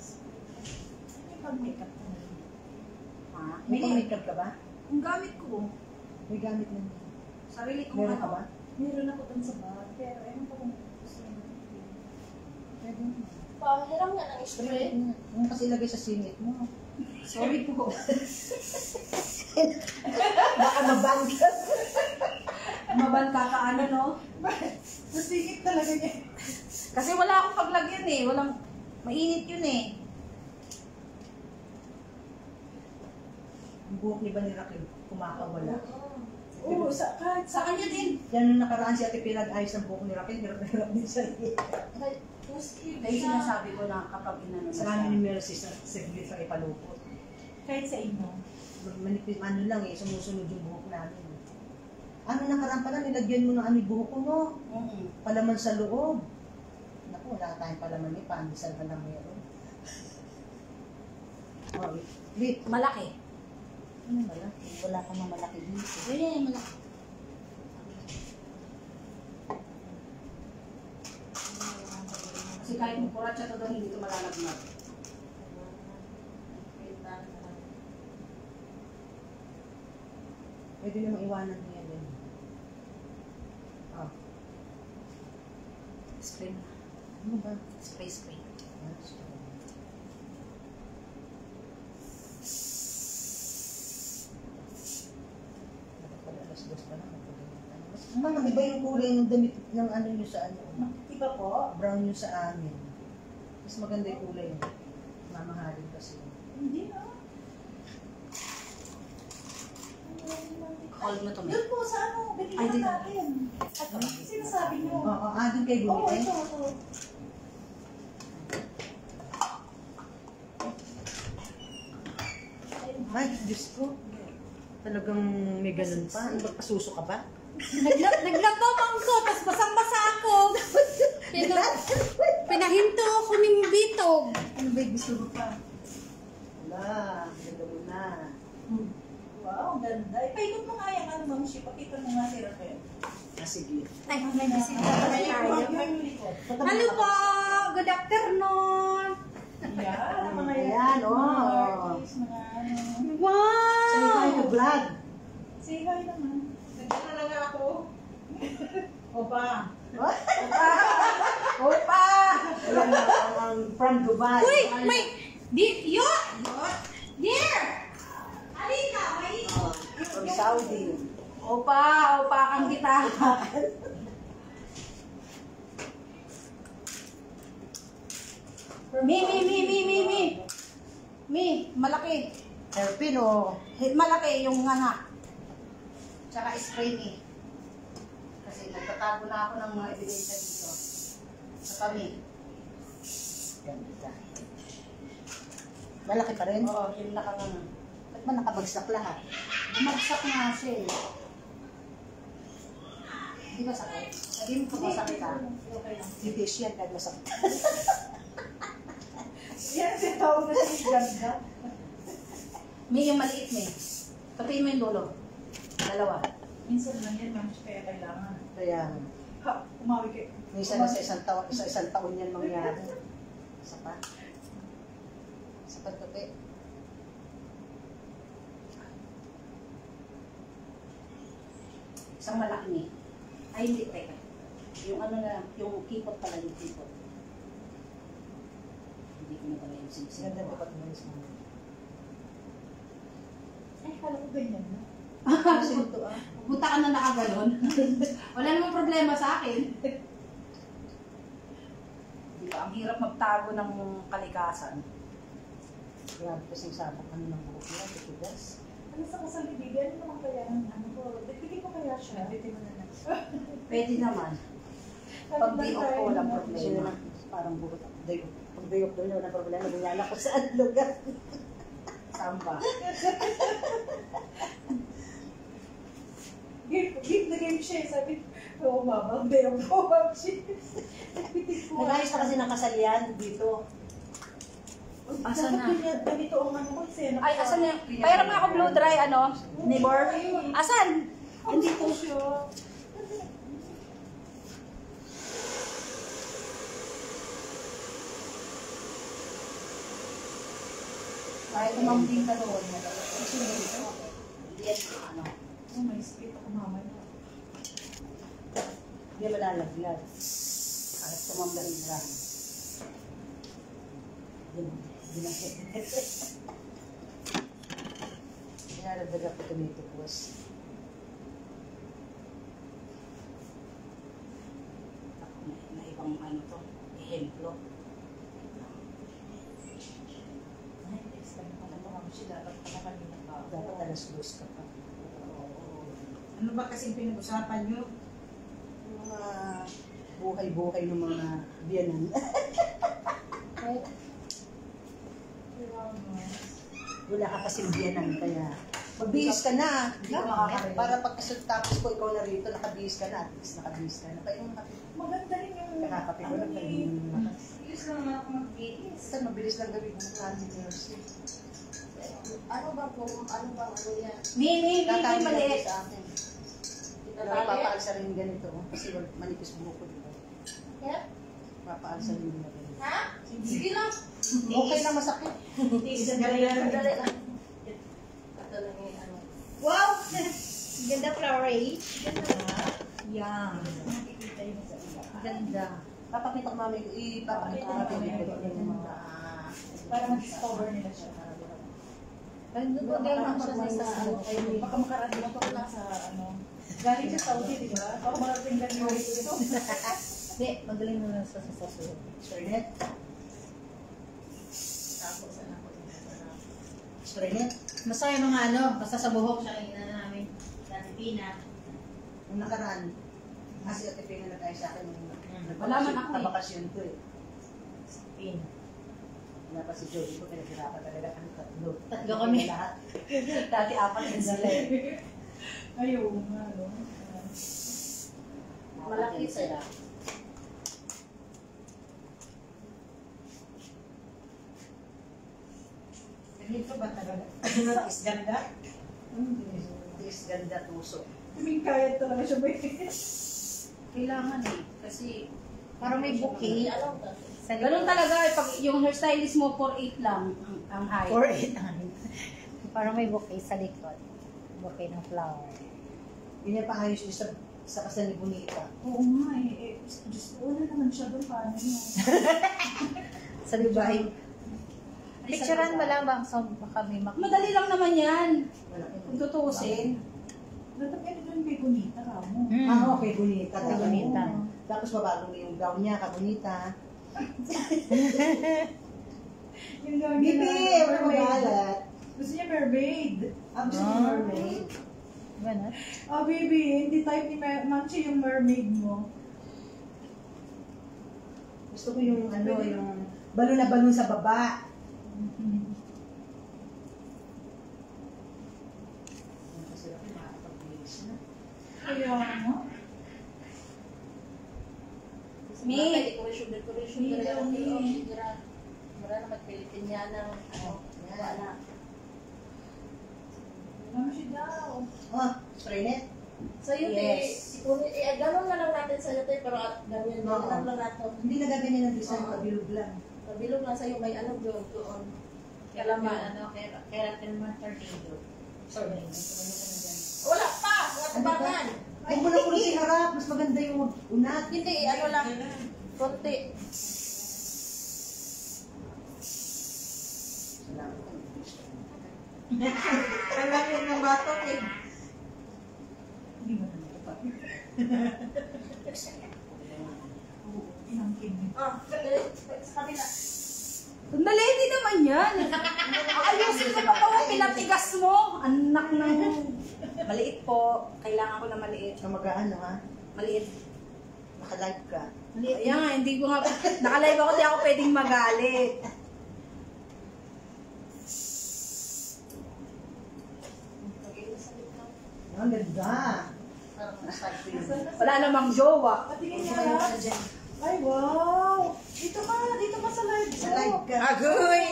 Sino yung pag-makeup ko na? Ha? May makeup ka ba? Ang gamit ko. May gamit na. Sarili ko Meron ka ba? Meron ako doon sa bag, pero ewan ko kung gusto mo. Pwede na. Pahiram nga ng spray. Yung kasi ilagay sa singit mo. Sorry po. Baka mabang ka. Mabanta ka ano, no? Nasingit talaga niya. Kasi wala akong paglagyan eh. Walang, mainit yun eh. Ang buhok ni ba ni Raquel kumakawala? Oo, kahit Sa kanya din. Yan nung nakaraan si Ate pinag-ayos ng buhok ni Raquel, hirap din siya. Dahil sinasabi ko na kapag inano na Sa amin ni Mercy, sa saglit sa ipalupot. kahit sa inyo. Manipis, ano lang eh, sumusunod yung buhok namin. Ano nakaraan pala, nilagyan mo ng ano yung buhok ko, no? Palaman sa loob. Naku, wala tayong palaman eh, pandisan ka lang meron. Oh, wait. Malaki. Ano malaki? Wala ka na malaki dito. Yan, malaki. Kasi kahit mo kuratsa to doon, hindi ito malalagmag. Pwede namang iwanan niya din. Oh. Spray mo. Ano ba? Spray, spray. Alas 2 pa na. Mama, iba yung kulay ng damit ng ano nyo sa ano. Iba po? Brown nyo sa amin. Mas maganda yung kulay nyo. Mamahalin kasi. Hindi na. Hold mo to, May. Doon po sa ano, Ay, bigyan dito. natin. At sinasabi niyo. Oo, doon kayo Oo, bumili. ito. Ay, Diyos ko. Talagang may ganun pa. Ano ba, pasuso ka ba? Naglatomang ko, tapos basang-basa ako. Pinahinto ako ng bitog. Ano ba yung gusto mo pa? Wala, ganda mo na. Wow, ang ganda. Ipaikot mo nga yung ano, Ma'am Shi. Pakita mo nga si Raquel. Ah, sige. Ay, nagising na tayo. Hello po! Good afternoon! Yan, mga Ayan, mga oh. artists, mga ano. Say hi Wow! to vlog. Say hi naman. Nagdala na nga ako. Opa. Opa! Ayan ang from Dubai. Uy! May... Yun! There! Halika! May... From Saudi. Opa, kang kita. Mi, malaki. Hairpin o. Malaki yung anak. Tsaka spray ni. Kasi nagtatago na ako ng mga ebidensya dito. Sa kami. Ganda. Malaki pa rin. Oo, yung nakanganga. Ba't ba nakabagsak lahat? Bumagsak nga siya eh. Di ba sakit? Sabihin mo kung masakit ha? Okay lang. Titis yan kahit masakit. Yan, sinawag na si Ganda. May yung maliit may. Tapiin mo yung dulo. Dalawa. Minsan lang yan, Ma'am Shi, kaya kailangan. Kaya, Ha, umawi kayo. minsan na sa isang taon yan mangyari. Isa pa. Isa pa kape. Isang malaki ni. Ay, hindi, teka. Yung ano na, yung kipot pala yung kipot. Hindi ko na pala yung singsing. Ganda dapat mo mo. Ay, kala ko ganyan na. Kasi ito ah. Punta ka na nakaganon. Wala namang problema sa akin. Di ba? Ang hirap magtago ng kalikasan. Grabe kasing sabak ano ng buhok nila. Titigas. Ano sa kasal bibigyan? Ano naman kaya ng ano ko? Bibigyan ko kaya siya? Pwede mo na lang. Pwede naman. Pag di off ko, walang Sino problema. na parang buhok. Pag day off doon, wala problema. Bumala ko saan lugar. Samba. Game na game siya. Sabi, oo mama, day of ko, Ma'am Shi. Nag-ayos na kasi ng kasalian dito. Asan na? Ganito ang ano ko, Sena. Ay, asan na? Mayroon nga ako blue dry, ano? Neighbor? Asan? Hindi po siya. Kahit umambing ka doon. Kasi dito. Yes, ano? Oh, may spit ako mamaya. Hindi malalaglag. Kahit tumambing ka. Nilalagdag ako tomato sauce. Na ibang ano to, ehemplo. Ay, next time pa na Ma'am Shi, dapat pa kanina pa. Dapat alas 2 ka pa. Ano ba kasing pinag-usapan nyo? Mga buhay-buhay ng mga biyanan. Wala ka kasing biyanan, kaya magbihis ka na. Para pagkasutapos ko, ikaw na rito, nakabihis ka na. At least nakabihis ka na. Kaya yung Maganda rin yung... nakakape ko lang, naging lakas. Yes lang naman ako mag-iis. Saan mabilis lang gawin mo ng Mercy. Ano ba po? Ano ba ano yan? Mini, Tatayin lang maliit. sa akin. Itatali? Papaalsa rin ganito. Kasi manipis buhok ko, di ba? Yeah? Papaalsa rin nila ganito. Ha? Sige lang. Okay lang, masakit. Dali lang. Ito lang yung ano. Wow! Ganda flowery. Yan. Ganda. Papakita ko mami, ipapakita natin yung mga... Para mag-discover nila siya. Baka makarating ako lang sa ano. Galing sa Saudi, di ba? Baka makarating lang yung ito. Hindi, magaling mo lang sa susunod. Scarlett? Scarlett? Basta yung mga ano, basta sa buhok siya yung ina namin. Dati Pina. Nung nakaraan, kasi ate Pina na tayo sa akin nung Wala man ako eh. nabakasyon ko eh. Pina. Wala pa si Joey ko, pinaghirapan talaga kami tatlo. Tatlo kami. Lahat. Dati apat din sila eh. Ayaw nga, no? Malaki sila. Ganito ba talaga? Is ganda? Is ganda tuso. Kumikayat talaga siya ba Kailangan eh. Kasi Parang may bouquet. Alam ka. ganun talaga eh. Pag yung hairstylist mo 4'8 lang ang height. 4'8". Parang may bouquet sa likod. Bouquet ng flower. Yun yung pangayos niyo sa kasal ni Bonita. Oo nga eh. Diyos ko, wala naman siya doon. Paano yun? Sa Dubai. Picturean mo lang bang so baka may Madali lang naman yan. Wala. Kung tutuusin. Natapit doon kay Bonita ka mo. Ah, okay, Bonita. Oo, Bonita. Tapos babago yung gown niya, ka-Bonita. Yung gawin Bibi, niya wala magalat. Gusto niya mermaid. Gusto niya mermaid. Ganun. Oh, baby, hindi type ni Manchi yung mermaid mo. Gusto ko yung ano, yung balon na balon sa baba. Kasi ako makakapag-bilis na. Kaya ano? Me. Decoration Me, talaga. me. Mura na mag-Pilipiniana ng ano. Wala. Ano siya daw? Oh, spray net. Sa'yo, Yes. gano'n na lang natin sa'yo, te, pero ganyan Oo. lang natin. Hindi na gaganyan ang design, Oo. pabilog lang. Pabilog lang sa'yo, may ano doon. Kailangan ano, kailangan mo tornado. Sorry. Wala pa! Wala pa bangan! Huwag mo na puro sinarap, mas maganda yung unat. Hindi, ano lang. Konti. Alam yun ng batok eh. Hindi mo na natapat. Inangkin niya. Ah, sa kabila. Sandali, hindi naman yan. Ayusin mo pa ito, pinatigas mo. Anak ng... Maliit po. Kailangan ko na maliit. Kamagaan no ha? Maliit. Nakalive ka. Kaya nga, hindi ko nga... Nakalive ako, di ako pwedeng magalit. Ang ganda. Wala namang jowa. Patingin niya ha? Ay, wow! Dito ka sa live. Sa live ka. Agoy!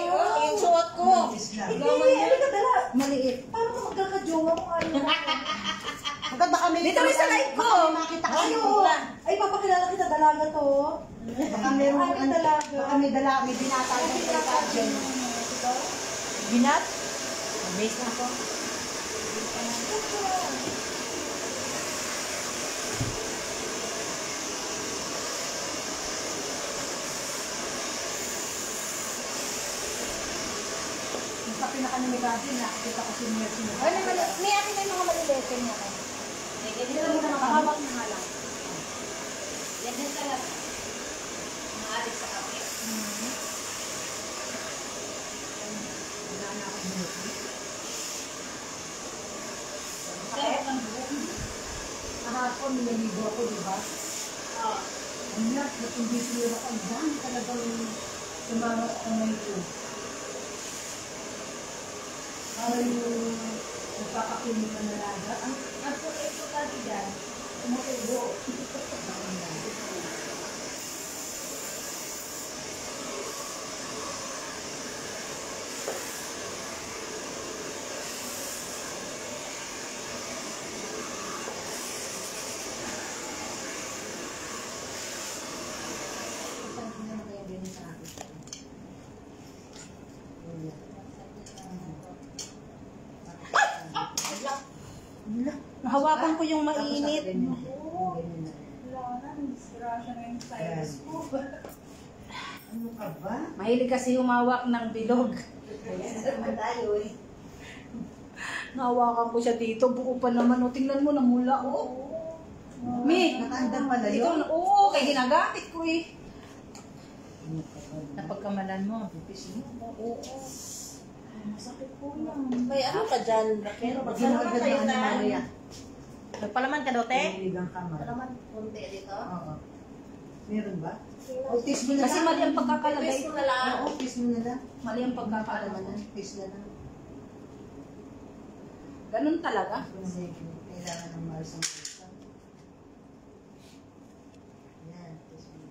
Yung suot ko! Hindi, ano ka dala? Maliit. Paano ka magkakajowa kung ayaw mo? Hanggang baka may... Dito rin sa live ko! Baka may makita ka. Ay, oo. Ay, papakilala kita, dalaga to. Baka meron Ay, may dalaga. Baka may dala, may binata Ay, ng pinaka pageant. Binat? Base na ako. Sa pinakanimigado, nakikita ko si Mercy na. Ay, may akin na yung mga maliliit niya. Hindi mo na makahawak na nga lang. Yan din talaga. Maalit sa kape. Kahapon, nilaligo ako, di ba? Ang lahat, hindi sila ako. Ang dami talagang sumama sa kamay ko. Parang yung nagpapakinig na nalaga. Ang po kasi dyan, umuubo. Nahawakan ko yung mainit. Wala na, kasha na yung size ko. Ano ka ba? Mahilig kasi humawak ng bilog. Naman tayo eh. Nahawakan ko siya dito. Buo pa naman. O, tingnan mo, namula. Oh. Mi, Nakaandang pala ito, yun. oo, kaya ginagamit ko eh. Napagkamalan mo. Pipis mo. Oo. Masakit po yan. May ano ka dyan, Raquel? Hindi mo Magsalaman agad kayo na na. mamaya. Nagpalaman ka daw, te? Mahilig ang kamay. Salaman konti dito. Oo. Meron ba? O, kiss mo na Kasi lang. mali ang pagkakalagay. Pipis mo na lang. Oo, kiss mo na lang. Mali ang pagkakalagay. Kiss na lang. Ganun talaga. Kasi kailangan ng malas ang pusa. Yan, kiss mo.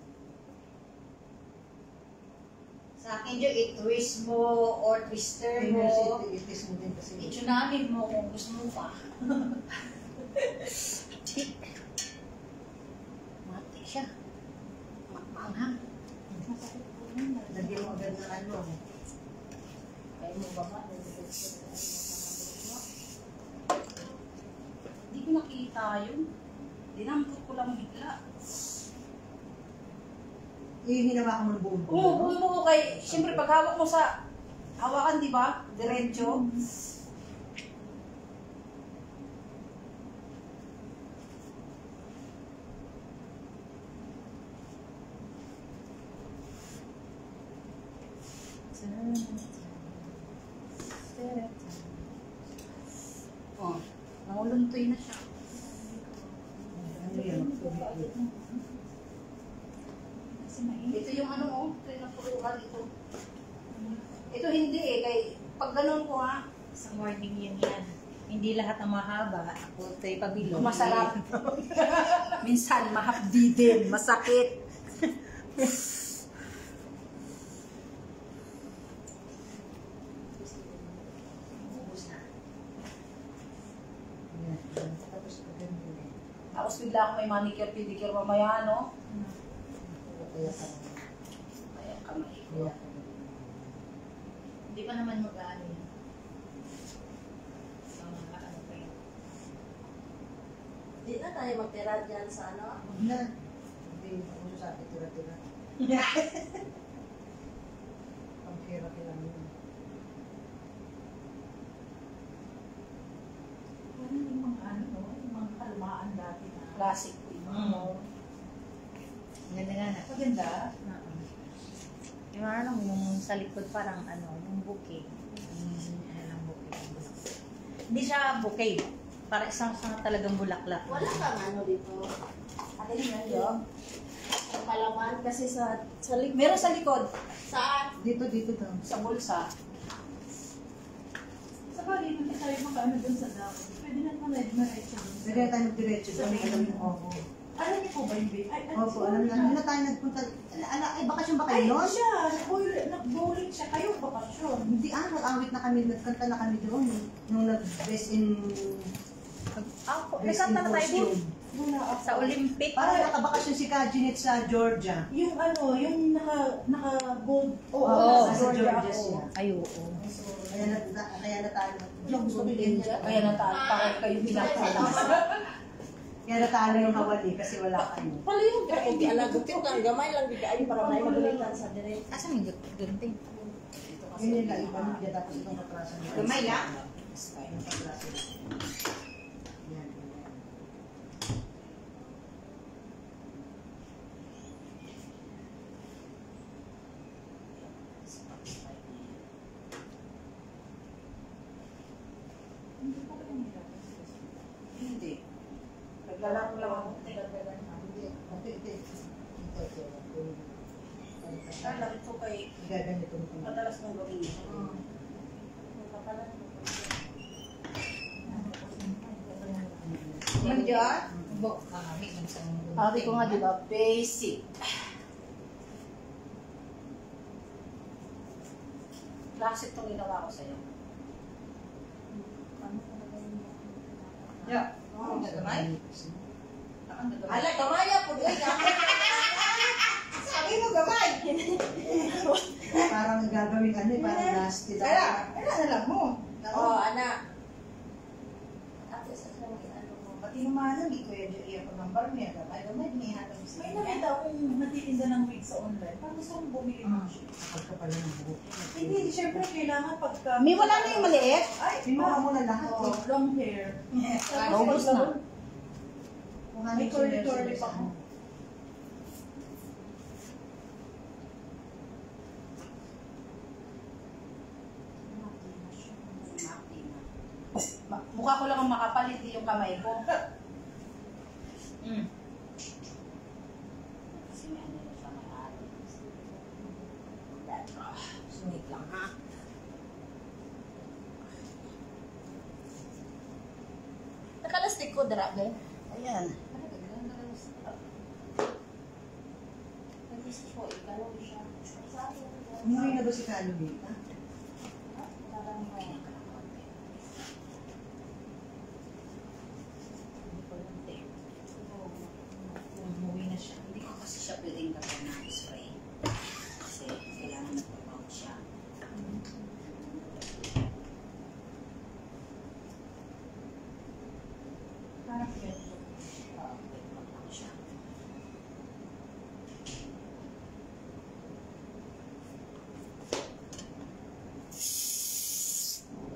Sa akin, Jo, i-twist mo or twister mo. I-kiss mo din kasi. I-tsunami mo kung gusto mo pa. Mati siya. Maanghang. Lagyan mo agad ng ano. Kaya mo ba ba? Hindi ko nakita yun. Dinampot ko lang bigla. Hinawakan mo ng buong buo. Oo, bumuo kay, siyempre pag hawak mo sa hawakan, di ba? Diretso. Oh, nanguluntoy na siya. Ano yan? Kasi mainit. Ito yung ano, oh, ito yung napuruhan ito. Ito hindi eh, kay pag ganun ko ha, Sa morning yun yan. Hindi lahat ang mahaba. Ako tayo pabilog. masarap. Minsan mahapdi din, masakit. Ubus na. Yan. Tapos agad mo eh. Tapos bigla ako may manicure, pedicure mamaya, no? Kaya ka. Kaya kamay ko. Kaya ka. Hindi pa naman mag-ano yan. Sa mga ano pa yun. Di na tayo magtira dyan sa ano. Huwag na. Hindi ako sasabi tira-tira. Pag-kira lang yun. Parang yung mga ano, no? Yung mga kalmaan dati na. Classic ko yun. Ganda nga na. Maganda. Yung ano, yung sa likod parang ano, yung bouquet. Ano lang bouquet. Hindi siya bouquet. Para isang talagang bulaklak. Wala kang ano dito. Ate yun yun. Ang palaman kasi sa likod. Meron sa likod, Saan? Dito daw. sa bulsa. Sa bagay, hindi tayo makaano dun sa dami. Pwede na naman diretso dun. Pwede na tayo mag-diretso. Kami alam mo. Oo. Alam niyo po ba yung babe? Ay, Opo, alam na. Hindi na tayo nagpunta. Ay, bakasyon ba kayo Ay, nun? siya. Nag-bowling siya. Kayo bakasyon. Hindi nag-awit na kami, nagkanta na kami doon. Nung nag-best in... Nagkanta na tayo doon. Muna ako. Sa Olympic. Parang nakabakasyon si Kajinet sa Georgia. Yung ano, yung naka-gold. Oo, nasa sa Georgia ako. siya. Ay, oo. Kaya na tayo. Gusto ko din siya. Kaya nataan pa kayo pinapala. Kaya natalo yung hawali kasi wala kayo. Pala yung kung di alagutin ka, gamay lang di kayo para may magulitan sa direct. Asan yung gunting? Yun yung iba niya tapos itong katrasan niya. Gamay lang? Yung katrasan niya. Yan. Hindi po kayo nahirapan. Hindi. Naglalaro lang ako. Alam ko kay Gaganito mo. madalas mong gawin ito. Yan dyan? Bo, kami. Sabi ko nga, di ba, basic. Classic itong ginawa ko sa'yo. Yeah. Oo, gamay? Ala, gamaya po doon. Sabi mo gamay! Parang gagawin parang nasty. Alam mo. Oo, anak. Ate, sa may ano mo. Ba't tinumanan, di ko yung iya ko ng barmera. Ay, gamay, may hatang sa May nakita akong natitinda ng wig sa online. Parang gusto kong bumili ng siya. Kapag ka pala ng buhok. Hindi, syempre kailangan pagka... May wala na yung maliit? Ay, Kinuha mo na lahat. oh, long hair. Tapos Naubos na. May curly-curly pa ko. Mukha ko lang ang makapal, hindi yung kamay ko. Mm. Kasi may ano na siya, may ari. Sungit lang ha. Nakalastik ko, darabe. Ayan. Umuwi na ba si Kalo dito? Umuwi na siya. Hindi ko kasi siya pwedeng gawin na spray. Kasi kailangan nagpapaw siya. Parang ganito. Wait lang siya.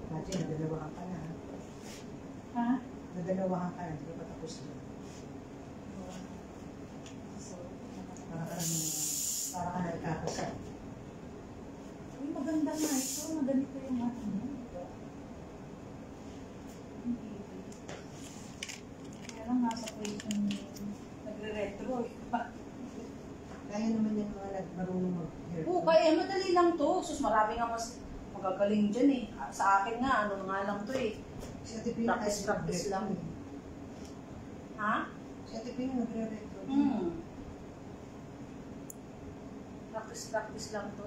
Dati, nadalawahan ka na. Ha? Nadalawahan ka na, hindi pa tapos doon. Para ka na nagkakasal. Uy, maganda nga ito. Maganito yung ating mo. Kaya lang nasa position nagre-retro. Kaya naman yung mga nagmarunong mag-hair. Oo, kaya madali lang to. Sus, marami nga mas magagaling dyan eh. Sa akin nga, ano nga lang to eh. Si Ate Pina Practice lang. Ha? Si Ate Pina nagre-retro. Practice lang to.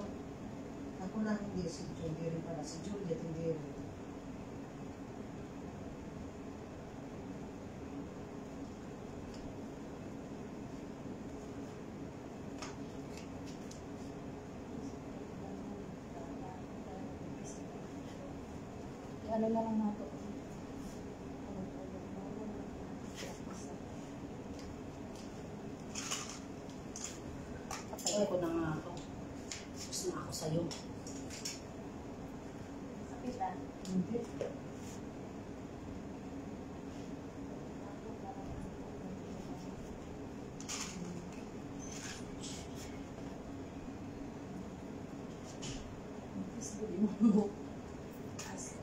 Ako lang hindi, si Julie rin pala. Si Juliet hindi rin. Ano na lang nato. Patay ko na nga to. Tapos na ako sa'yo. Sakit ah. Hindi.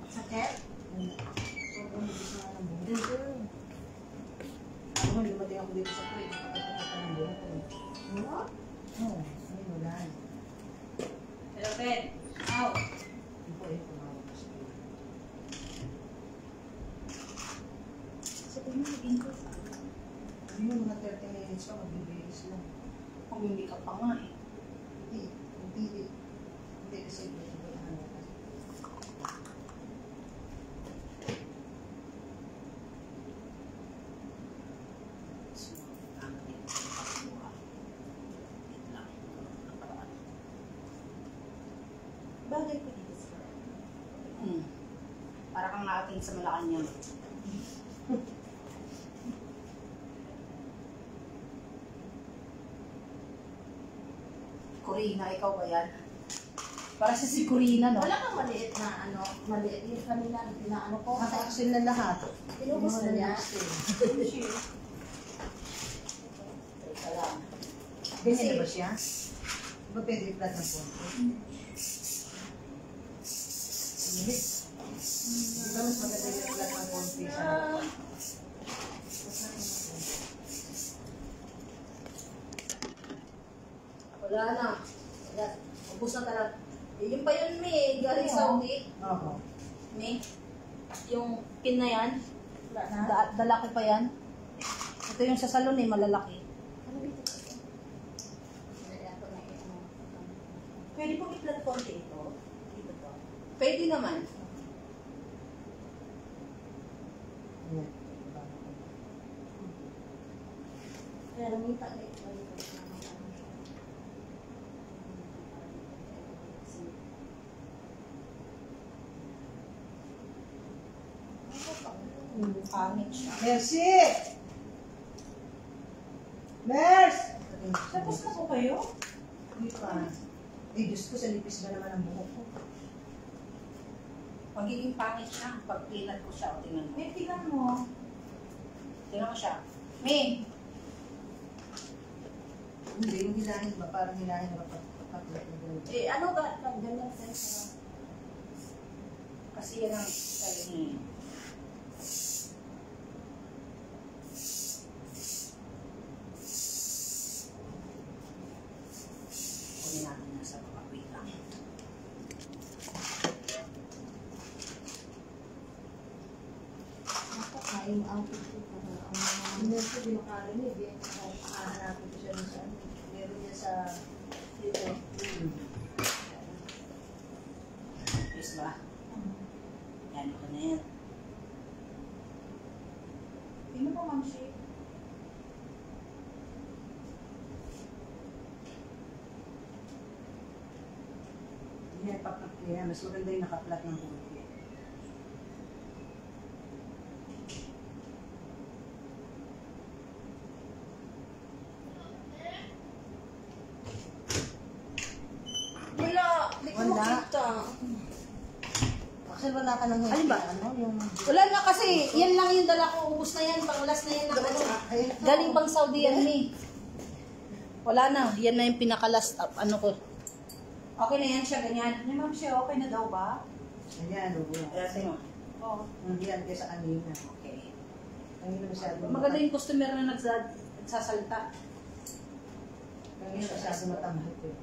Sakit? Sobrang bilis na ng buhok. Ako nga, lumating ako dito sa plate. Pagkakata ng buhok ko. Ano? Oo, ay wala. Hello, Ben. Ow. Hindi ko ay tumawag ko sa plate. Sabi mo, naging ko. Hindi mo mga 30 minutes pa, magbibihis lang. Pumili ka pa nga eh. Hindi kasi ano kasi. Bagay ko dito sa Para kang ating sa Malacanang. Corina, ikaw ba yan? Para si Corina, no? Wala kang maliit na ano, maliit yung kanina na ano ko. Naka-axel na lahat. Inubos na niya. Teka lang. Ganyan na ba siya? Di ba pwede i-flat ng konti? Init. Di ba mas maganda yung flat ng konti sa... Wala na. Wala. Ubus na talaga. Eh, yung pa yun, May. Galing Saudi. Oo. May. Yung pin na yan. Wala na. Dala ko pa yan. Ito yung sa salon eh, malalaki. Pwede pong i-flat konti ito. Dito po. Pwede naman. Ayan. Kaya namita na ito. Pangit siya. Mercy! Mers! Tapos na po kayo? Hindi pa. Eh, Diyos ko, sa lipis ba naman ang buhok ko? Pagiging pangit siya. Pag pinat ko siya, o tingnan mo. May tingnan mo. Tingnan mo siya. May! Hindi, yung hilahin ba? Parang hilahin ba? Pagkat na gano'n. Eh, ano ba? Ganyan tayo sa... Kasi yan ang style niya. Kunin natin na sa baba. Wait lang. Napakain yung outfit ko para ang mga ko binukala niya. Hindi yung nakahanapin ko siya sa ano. Meron niya sa dito. Yes ba? Yan, ito na yan. Tingnan mo, Ma'am Shay. Yan, yan. Mas maganda yung nakaplat ng buhok. Wala! Hindi ko Wala. makita. Kasi wala ka nang Alin ba? Ano, yung... Wala na kasi, yan lang yung dala ko. Ubus na yan, pang-last na yan. Ng ano. Ay, Galing pang Saudi yan ni. Wala na, yan na yung pinaka-last up. Ano ko. Okay na yan siya, ganyan. Ni Ma'am Shay, okay na daw ba? Ayan, oo. Kasi mo. Oo. Yan, kaysa kanina. Okay. Kanina masyado Maganda yung customer na nagsasalita. Kanina masyado matamhit eh.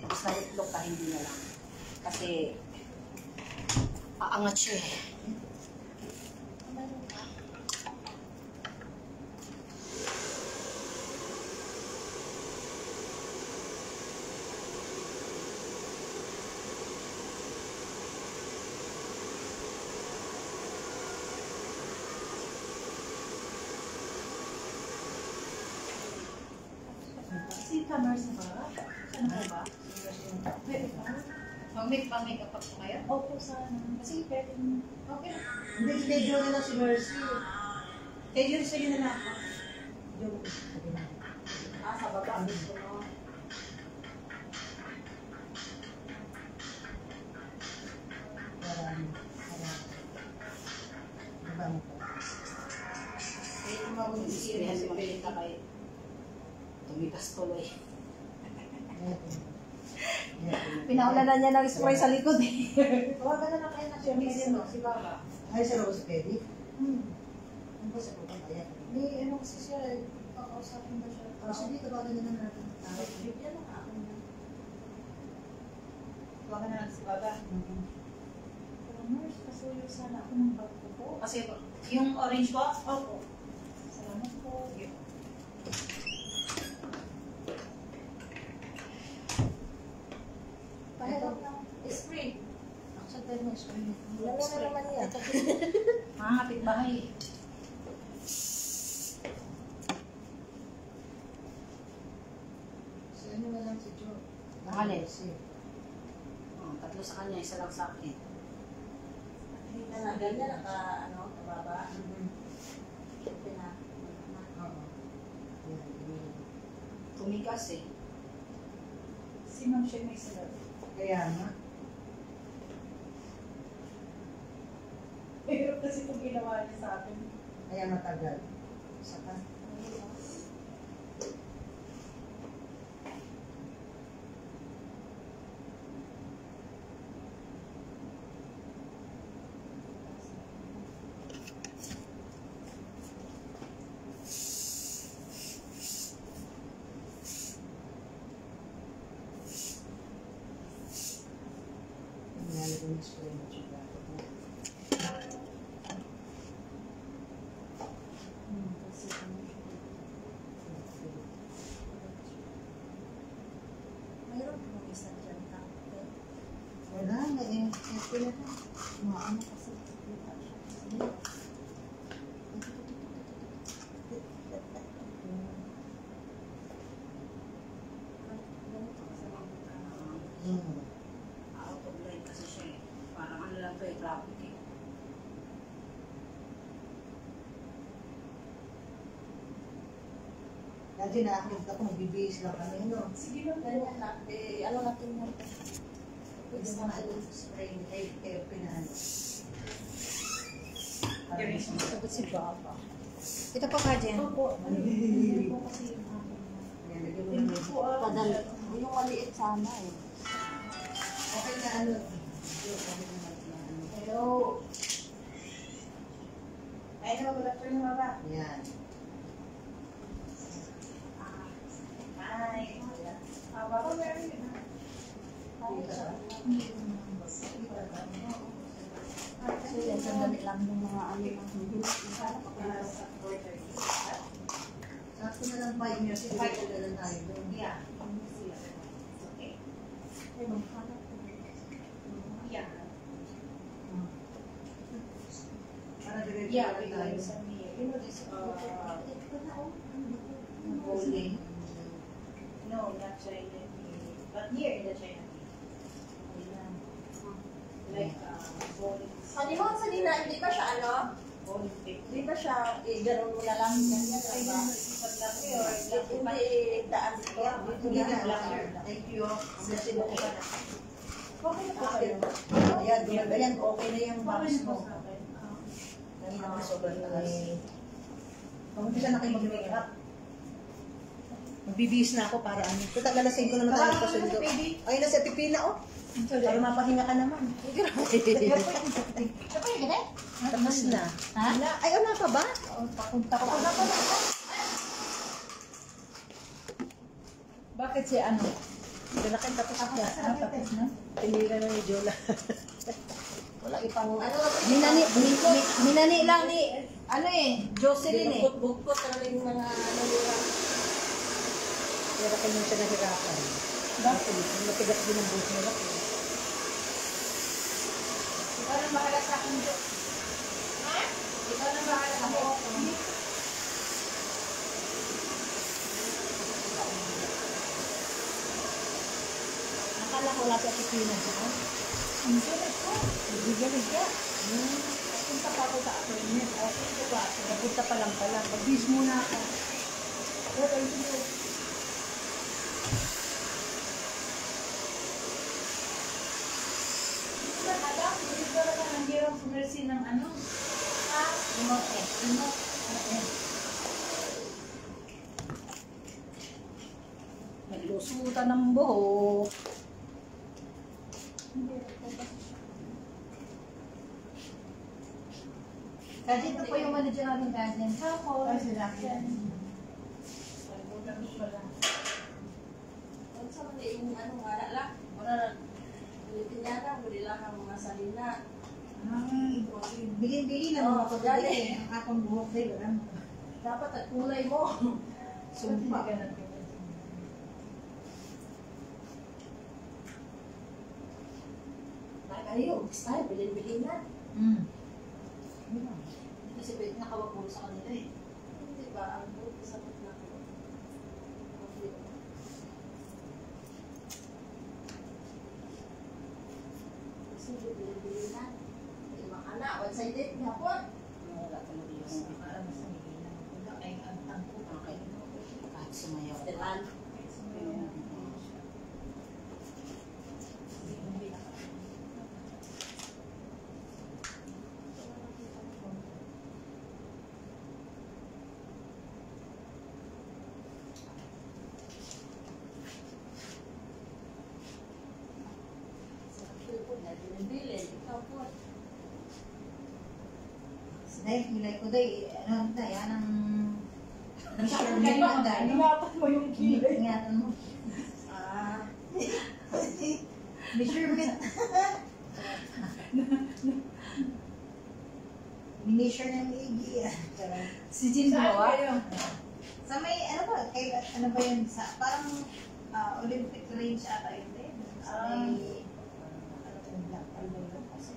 Basta itlog ka, hindi na lang. Kasi, aangat siya eh. Si nurse na ba? Saan po ba? Pwede ba? Mag-make up po kayo? Opo, sana. Kasi pwede. Okay. Hindi, schedule na lang si Mercy. Schedule sa'yo na lang. Ah, sa baba. Ang gusto mo. Eh, tumawag yung isirihan si Makita kay tumitas tuloy. Pinaula na niya ng spray sa likod eh. Tawagan na lang kayo na siya. May sino? Si Baba. Ay, sa Rose Pedi? Ano ba sa pupunta yan? May ano kasi siya. Kakausapin ba siya? Sige, tawagan na lang natin. Yan ang akin na. Huwag na lang si Baba. Pero nurse, pasuyo sana ako ng bag ko po. Kasi yung orange po, Opo. Salamat po. Pahiram ng spray. Ako sa tayo ng spray. Wala na naman yan. mga kapitbahay. So, ano na lang si Joe? Alin? Si. Oh, tatlo sa kanya, isa lang sa akin. Hindi na nga ganyan. Ano, kababa. Pina. Oo. Yan, yan. Tumigas eh. Si Ma'am Shay may salat. Kaya nga. Hirap kasi itong ginawa niya sa akin. Kaya matagal. Saka. Nilalagay ng spray mo siya. Mayroon po mga isa dyan. Wala na eh. Kasi na to. Maano kasi. Kita siya. Ganito kasi mga Hmm. Out of line kasi siya eh. ito yung traffic eh. Dati nakakita ko, magbibihis lang kami, no? Sige lang. Ganyan na. Eh, ano natin yan? Pwede mo na spray, eh, pinaano. Sagot si Baba. Ito po ka dyan. Opo. Hindi po kasi yung akin. Yan, lagyan mo Hindi lang. po Padal. Yung maliit sana eh. Okay na ano. Okay na ano. Hello. Ay, naman, good afternoon, Baba. Yan. Hi. Baba, where are you? So yan, sandali lang yung mga ano yung Sakto na lang 5 years, 5 na lang tayo doon. Yeah. Okay. Yeah. Para diretso Yeah, na tayo. because you know this Bowling. no, not China tea, but here in the China tea. Like bowling. Halimbawa sa dina, hindi ba siya ano? Bowling pig. Hindi ba siya, gano'n mo na lang ganyan, I diba? don't know if it's black or Hindi daan dito. Dito Hindi na. na. Thank you. Blessing mo ka na. okay na po kayo. Ayan, yan, okay na yung box Okay na po mo. sa akin. Hindi naman sobrang taas. Pag-umpisa na kayo mag-make up. Magbibihis na ako para ano. Tatagalasin ko naman tayo pasundo. Ay, nasa pipina oh. Para mapahinga ka naman. Tapos na. Ha? Ay, wala pa ba? Papunta pa. Bakit si ano? Dalakan tapos na. Tapos na? Tinira na ni Jola. Wala ipang, ano, Minani lang ni, ano eh, Jocelyn eh. bukot talaga yung mga ano nila. Kaya kayo siya nahirapan. Bakit? Matigas din ang buhok nila. Ikaw nang bahala sa akin, Jo. Ha? Ikaw nang bahala sa akin. Akala ko wala sa pipina siya. Ang sulit ko. Biga-biga. Punta pa ako sa appointment. Okay, ito ba? Napunta pa lang pala. Mag-bis muna ako. What are you doing? Hindi ba alam? Hindi ba na nandirang sumersi ng ano? Ha? Remote eh. Remote. Naglusutan ng buhok. Kasi ito po yung manager namin guardian. Ako. Ay, sila. Ano sa mga yung ano, wala lang. Wala lang. Ulitin yata, wala lang ang mga salina. Bili-bili na mga pagdali. Ang akong buhok din. Dapat at kulay mo. Sumpa. Ayaw, style, bilin-bilin na. Kasi pwede nakawag mo sa kanila eh. Hindi ba, ang buhok sa na ko. Kasi bilin-bilin na. Hindi makana, one-sided, hapon. Wala talaga yung kahit sumayaw. Telan. Bilin-bilin, ikaw po. Dahil nilay ko dahil, ano, dahil, yan ang mission mo Kaya, yan dahil. ingatan mo yung kilay. Ingatan mo. Ah, Measurement. Measure ng igi. Si Jin Saan Bawa. kayo? Sa may, ano ba, kay, ano ba yun, sa, parang Olympic range ata yun din. Sa may, ano ba yung black, ano ba yun kasi.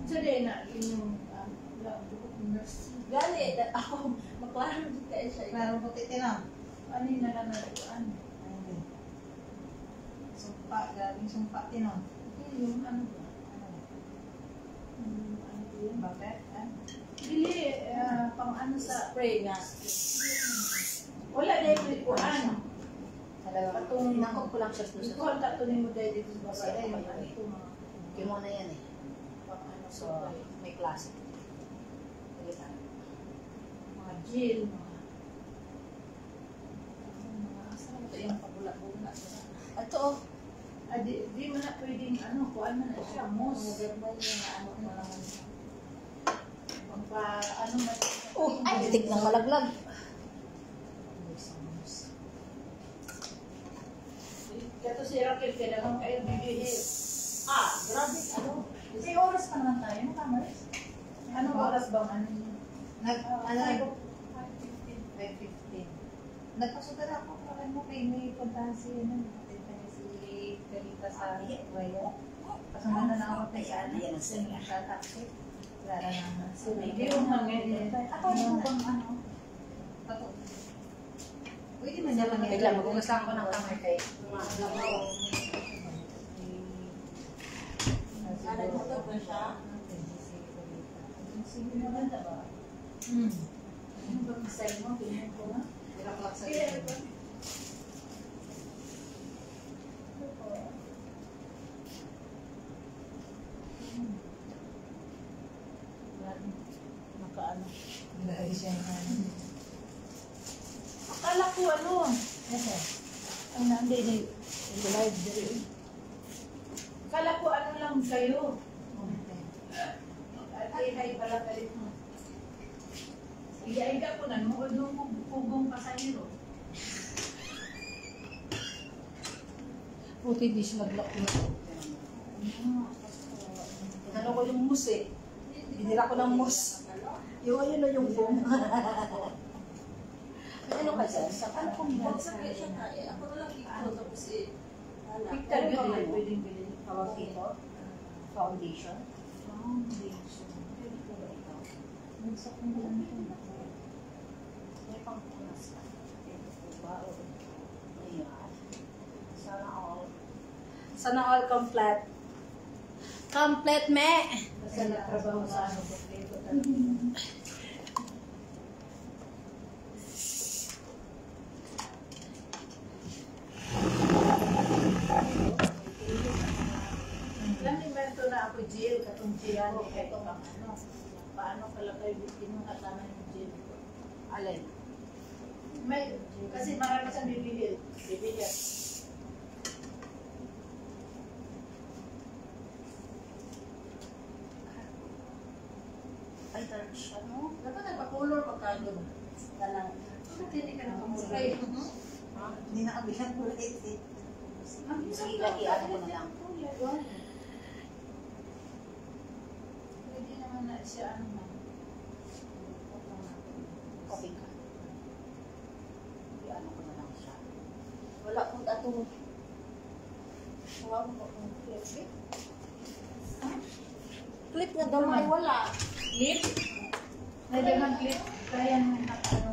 Sorry na, yung nurse. gali, ako, maklaro din kayo siya. Parang puti tinang. Ano yung nalangaluan? Sumpa, gabing sumpa tinang. Yung ano ba? Bakit? Dili, pang ano sa... Spray nga. Wala na yung likuan. Talagang Patungin ako. nakot ko lang siya doon sa Likuan tatunin mo dahil dito sa babae. Yung ano ito mga... Kimo na yan eh. Pang ano So, sa may klase. Sige tayo. mga gel, mga... Ito yung pabula-bula. Ito oh. Di mo na pwedeng ano, kuan man na siya, mousse. ano mo naman. Pagpa, ano man. Oh, ay, titik ng malaglag. Kato si Raquel, kailangan kayo bibihil. Grabe, ano? May oras pa naman tayo, makamas. Anong oras bang ano? Ano? 5:15. Nagpasugal ako para mo kay may puntahan si si Carita sa Raya. Kasama na ako kay Ana. Yan ang sila. Sa taxi. Wala na. Hindi yung hangin. Ako yung bang ano? Pwede man niya lang Bigla, magugasan ko ng kamay kay Nagmotor ba siya? Sige maganda ba? Ano bang style mo? Tingnan ko na. Pinaklak sa Sige, iyo. Nakaano. Dahil siya yung Akala ko ano? Ang nandun in the library. Akala ko ano lang kayo. At ay pala kalit mo. Iga-iga ko na, nood nung pugong pasahero. Puti di siya nag-lock na. Ano ko yung mousse eh. Binira ko ng mousse. Yung ayun na yung foam. Ano ka dyan? Ano kung Magsakit siya tayo. Ako na lang ikaw tapos Picture yun ay pwedeng bilhin. tawag dito? Foundation. Foundation. May pangpunas ka. Ito po ba? Ayan. Sana all. Sana all complete. Complete, me! Basta nagtrabaho sa ano, kompleto talaga. Nag-invento na ako jail, katong jail, ito ang ano, paano pala kayo bitin ng kasama ng jail ko. Alin? May, kasi marami siyang bibili. Bibili. Ay, touch, ano? dapat nagpa-color pagkado. Talang. Bakit hindi ka nakamulay? Hindi nakabilang ko ulit eh. Sige, lagi-ano ko na lang. Pwede naman na siya ano man. Copy ka. Lagi-ano ko na lang siya. Wala kong ato. Wala mo kung clip. Clip nga daw may wala. Clip? Pwede man clip. Kaya naman ano.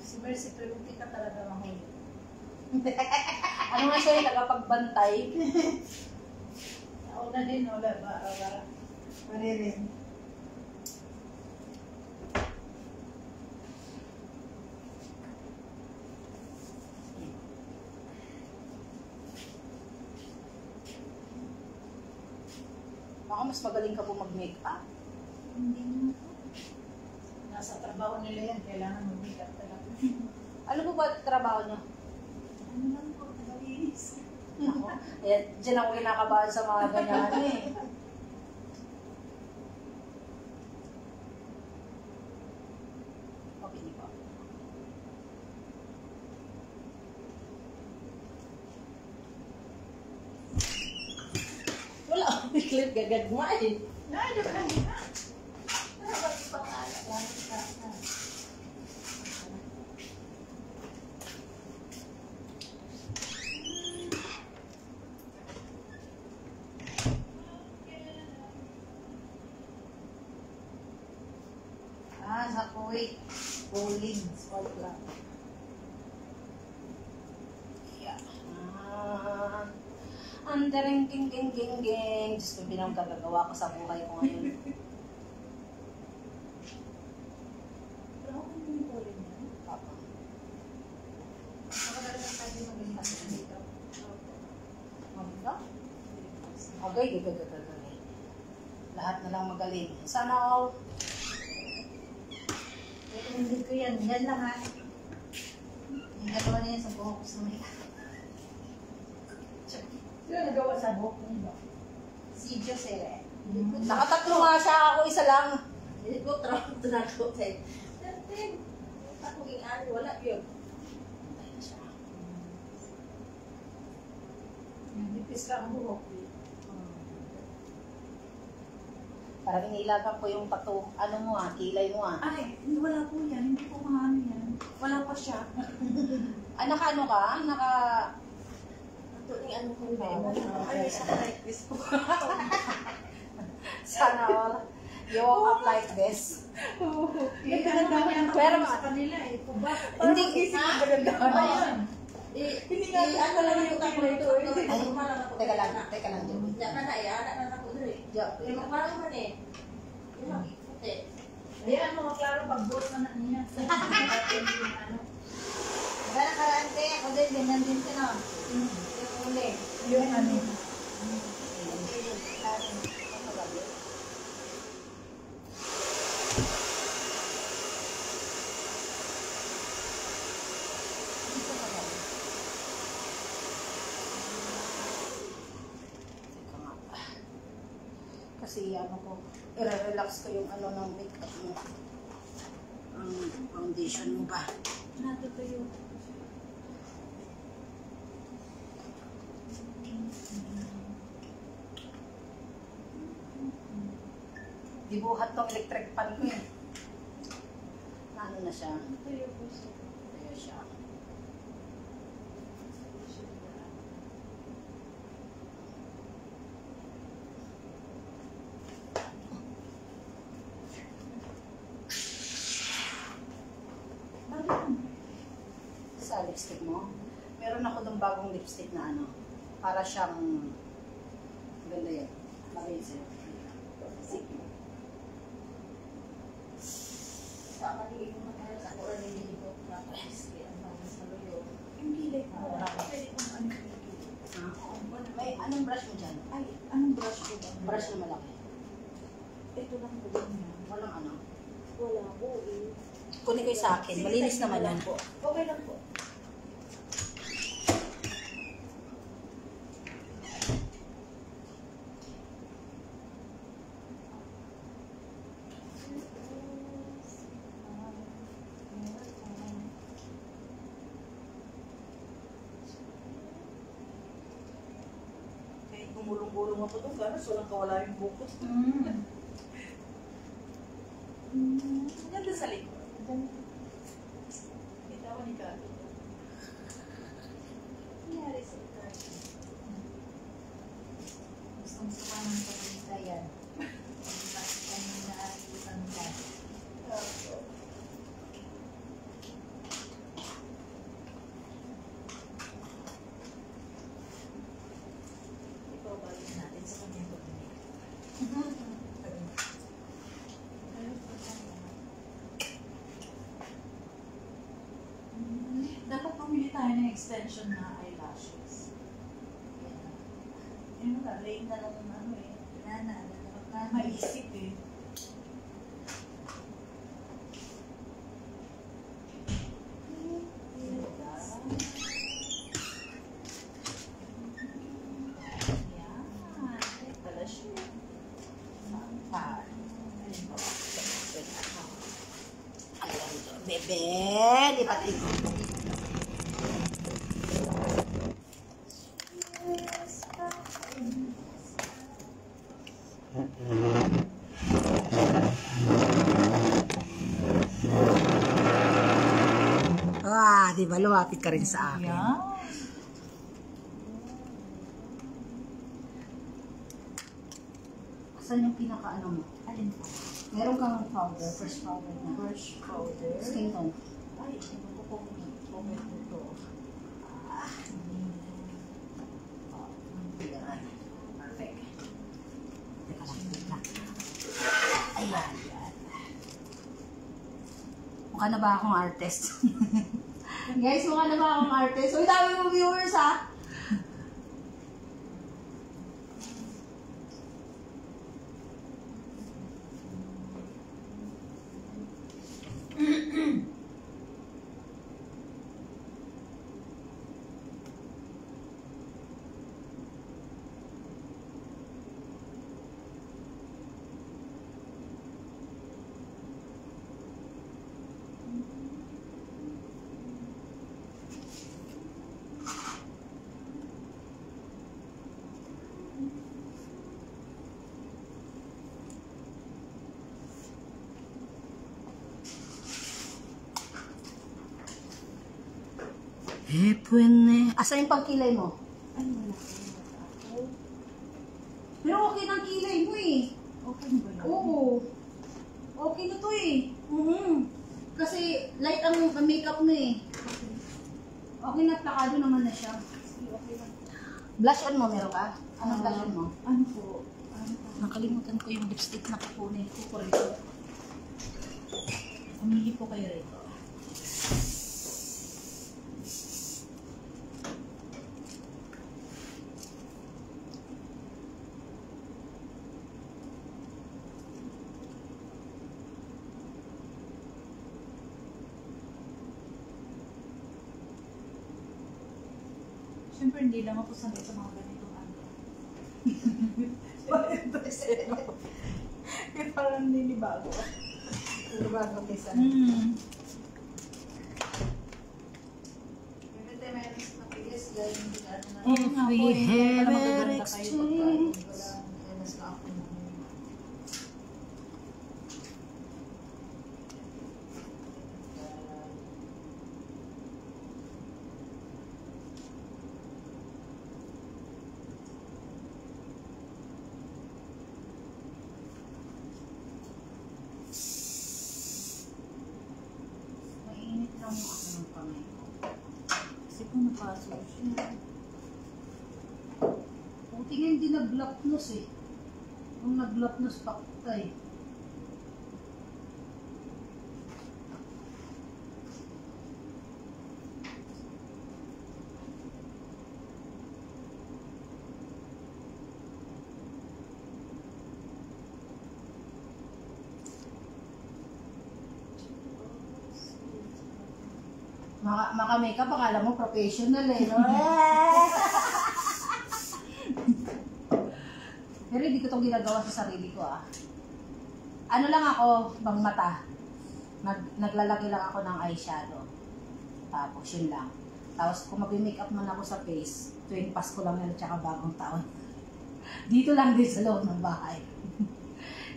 Si Mercy, pero hindi ka talaga mahuli. Ano nga siya yung tagapagbantay? Nauna din, wala ba? Wala. Maririn. Baka mas magaling ka po mag-makeup. Hindi naman po. Nasa trabaho nila yan, kailangan mag-makeup talaga. Ano po ba trabaho niyo? Ano lang po, nagalinis. Ako? Eh, dyan ako kinakabahan sa mga ganyan eh. Okay, di ba? Wala akong clip gagagma eh. Ano ka nila? Dapat ipakala lang sa Sa Kuwait. Bowling. Sport club. Yeah. Dereng ging ging ging ging. Diyos ko, pinagkagagawa ko sa buhay ko ngayon. Pero ako yung ulit niya. Papa. Maganda? Okay, gagagagagagay. Lahat na lang magaling. Sana all. Hindi ko yan. Yan lang ha. Yung gagawa niya sa buhok sa may... Sino nagawa sa buhok niyo? Si Jose. Nakatatlo nga siya, ako isa lang. Hindi ko trabaho ito na ko. Then, ako ano, wala yun. Nipis ka ang buhok. Parang inilagan ko yung pato, ano mo kilay mo Ay, wala po yan. Hindi ko maano yan. Wala pa siya. Naka-ano ka? Ito yung ano ko ba? Ay, sa like this po. Sana all. You walk up like this. May pinagdama yan Pero sa kanila eh. Kuba. Hindi. Isip ko pinagdama yan. Hindi nga ano lang yung tayo ito. Teka lang, Joey. Diyan ka na eh, anak na ako dito eh. Yung parang man eh. Yung puti. Ayan, mga klaro, pag-boat na niya. Ano? Diba nakarante? Ako din, ganyan din ko na. Yung uli. Yung ano. Kasi ano ko, i-relax ko yung ano ng makeup mo. Ang foundation mo ba? Natutuyo. Di buhat tong electric pan ko eh. Ano na siya? Natutuyo po siya. Tayo siya. Sa lipstick mo, meron ako ng bagong lipstick na ano, para siyang, ganda yan. Bagay sa'yo. Sa kanili ko na sa oras hindi ko tapos ang bago sa loyo. Yung kilay ko. Pwede kong ano. May anong brush mo dyan? Ay, anong brush ko ba? Brush na malaki. Ito lang po ganyan. Walang ano. Wala po eh. Kunin kayo sa akin. Malinis naman yan. Okay lang po. Kahit gumulong-gulong ako doon, gano'n, walang kawala yung bukos. Ang ganda sa likod. Kita ko ni Gabi. Nangyari sa ito. Gustong suka ng pagkita yan. Bakit kami naalisan ka? Ikaw ba yun natin sa kanyang pagkakas? Dapat pumili tayo ng extension na eyelashes. Yun na, late na lang ano eh. Maisip eh. Yan. Pala siya. Bebe, lipat ito. Di ba? Lumapit ka rin sa akin. Yan. Saan yung pinaka-ano mo? Alin po? Meron kang powder, fresh powder na. Brush powder. Skin tone. Ay, hindi ko po comment ito. Mukha na ba akong artist? Guys, mukha na ba akong artist? Uy, dami mong viewers ha! Pwede. Asa yung pangkilay mo? Ay, wala ko. Pero okay ng kilay mo eh. Okay na ba yan? Oo. Okay na to eh. Kasi light ang makeup mo eh. Okay na, plakado naman na siya. Sige, okay lang. Blush on mo, meron ka? Anong blush on mo? Ano po? Ano po? Nakalimutan ko yung lipstick na kukunin ko po rito. Pumili po kayo rito. Siyempre, hindi lang ako sanay sa mga ganitong ano. Kaya parang ninibago. Bago kaysa. If we ever exchange. Mainit lang yung ako ng kamay ko. Kasi kung napaso siya. Buti nga hindi nag-lapnos eh. Kung nag-lapnos paktay. Maka-makeup, akala mo professional eh. No? Pero hindi ko itong ginagawa sa sarili ko ah. Ano lang ako, bang mata. Naglalagay lang ako ng eyeshadow. Tapos yun lang. Tapos kung mag-makeup man ako sa face, tuwing Pasko lang yan at saka bagong taon. Dito lang din sa loob ng bahay.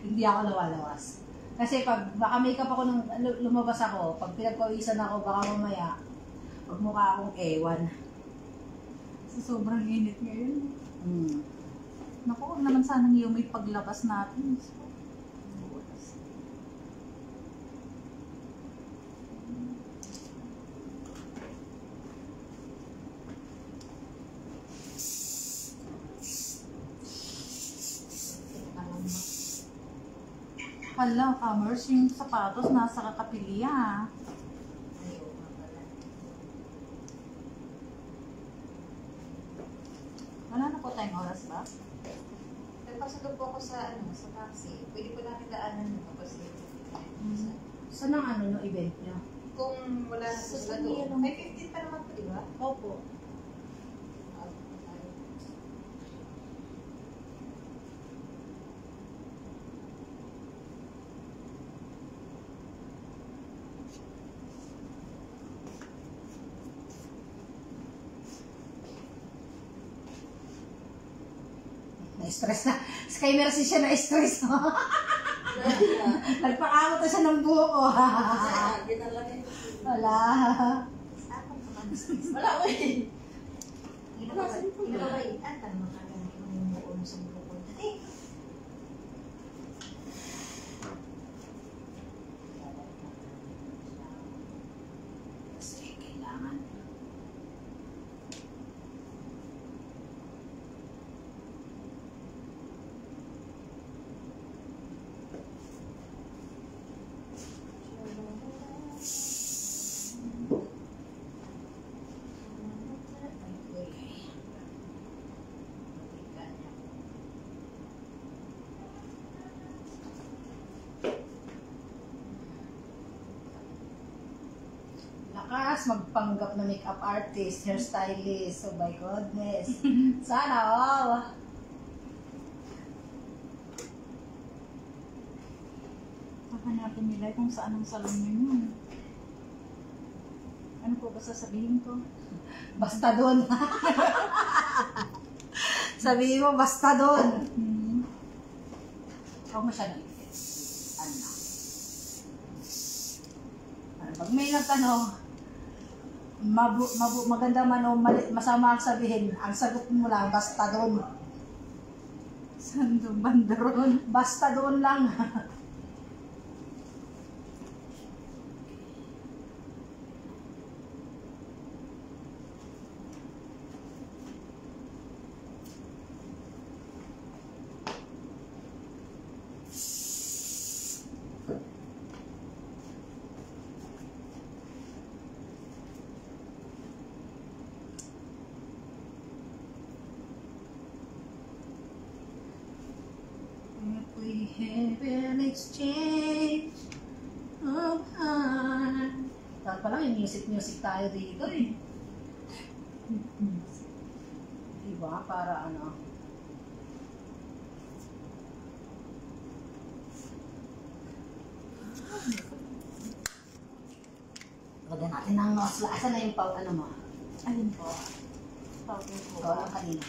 Hindi ako lawalawas. Kasi pag baka makeup ako nung lumabas ako, pag pinagpawisan ako, baka mamaya, magmukha akong ewan. Sa sobrang init ngayon. Hmm. Naku, huwag naman sanang yung may paglabas natin. Hala, Commerce, yung sapatos nasa kakapiliya. Wala na po tayong oras ba? Nagpasok po ako sa taxi. Pwede po natin daanan tapos Saan ang ano no event niyo? kung wala na Sa sila Sandia doon. lang. May 15 pa naman po, di ba? Opo. Na-stress na. Sky Mercy siya na-stress. Nagpakamot na siya ng buho ko. Wala. Wala ko eh. Inababaitan ka naman kagano yung muon sa buko ko. Eh, Kasi kailangan. Mas magpanggap na makeup artist, hairstylist. Oh my goodness. Sana all. Hahanapin nila kung saan ang salon yun. Ano po ba sasabihin ko? Basta doon. Sabihin mo, basta doon. Huwag mo siya nalipit. Ano? Pag may nagtanong, maganda man o masama ang sabihin, ang sagot mo lang, basta doon. Saan doon? Bandaron? Basta doon lang. If we have an exchange of heart. Dapat pala may music tayo dito eh. Diba? Para ano. Lagyan natin ng nose. Asan na yung ano mo? Ayun po. Powder po. Ikaw lang kanina.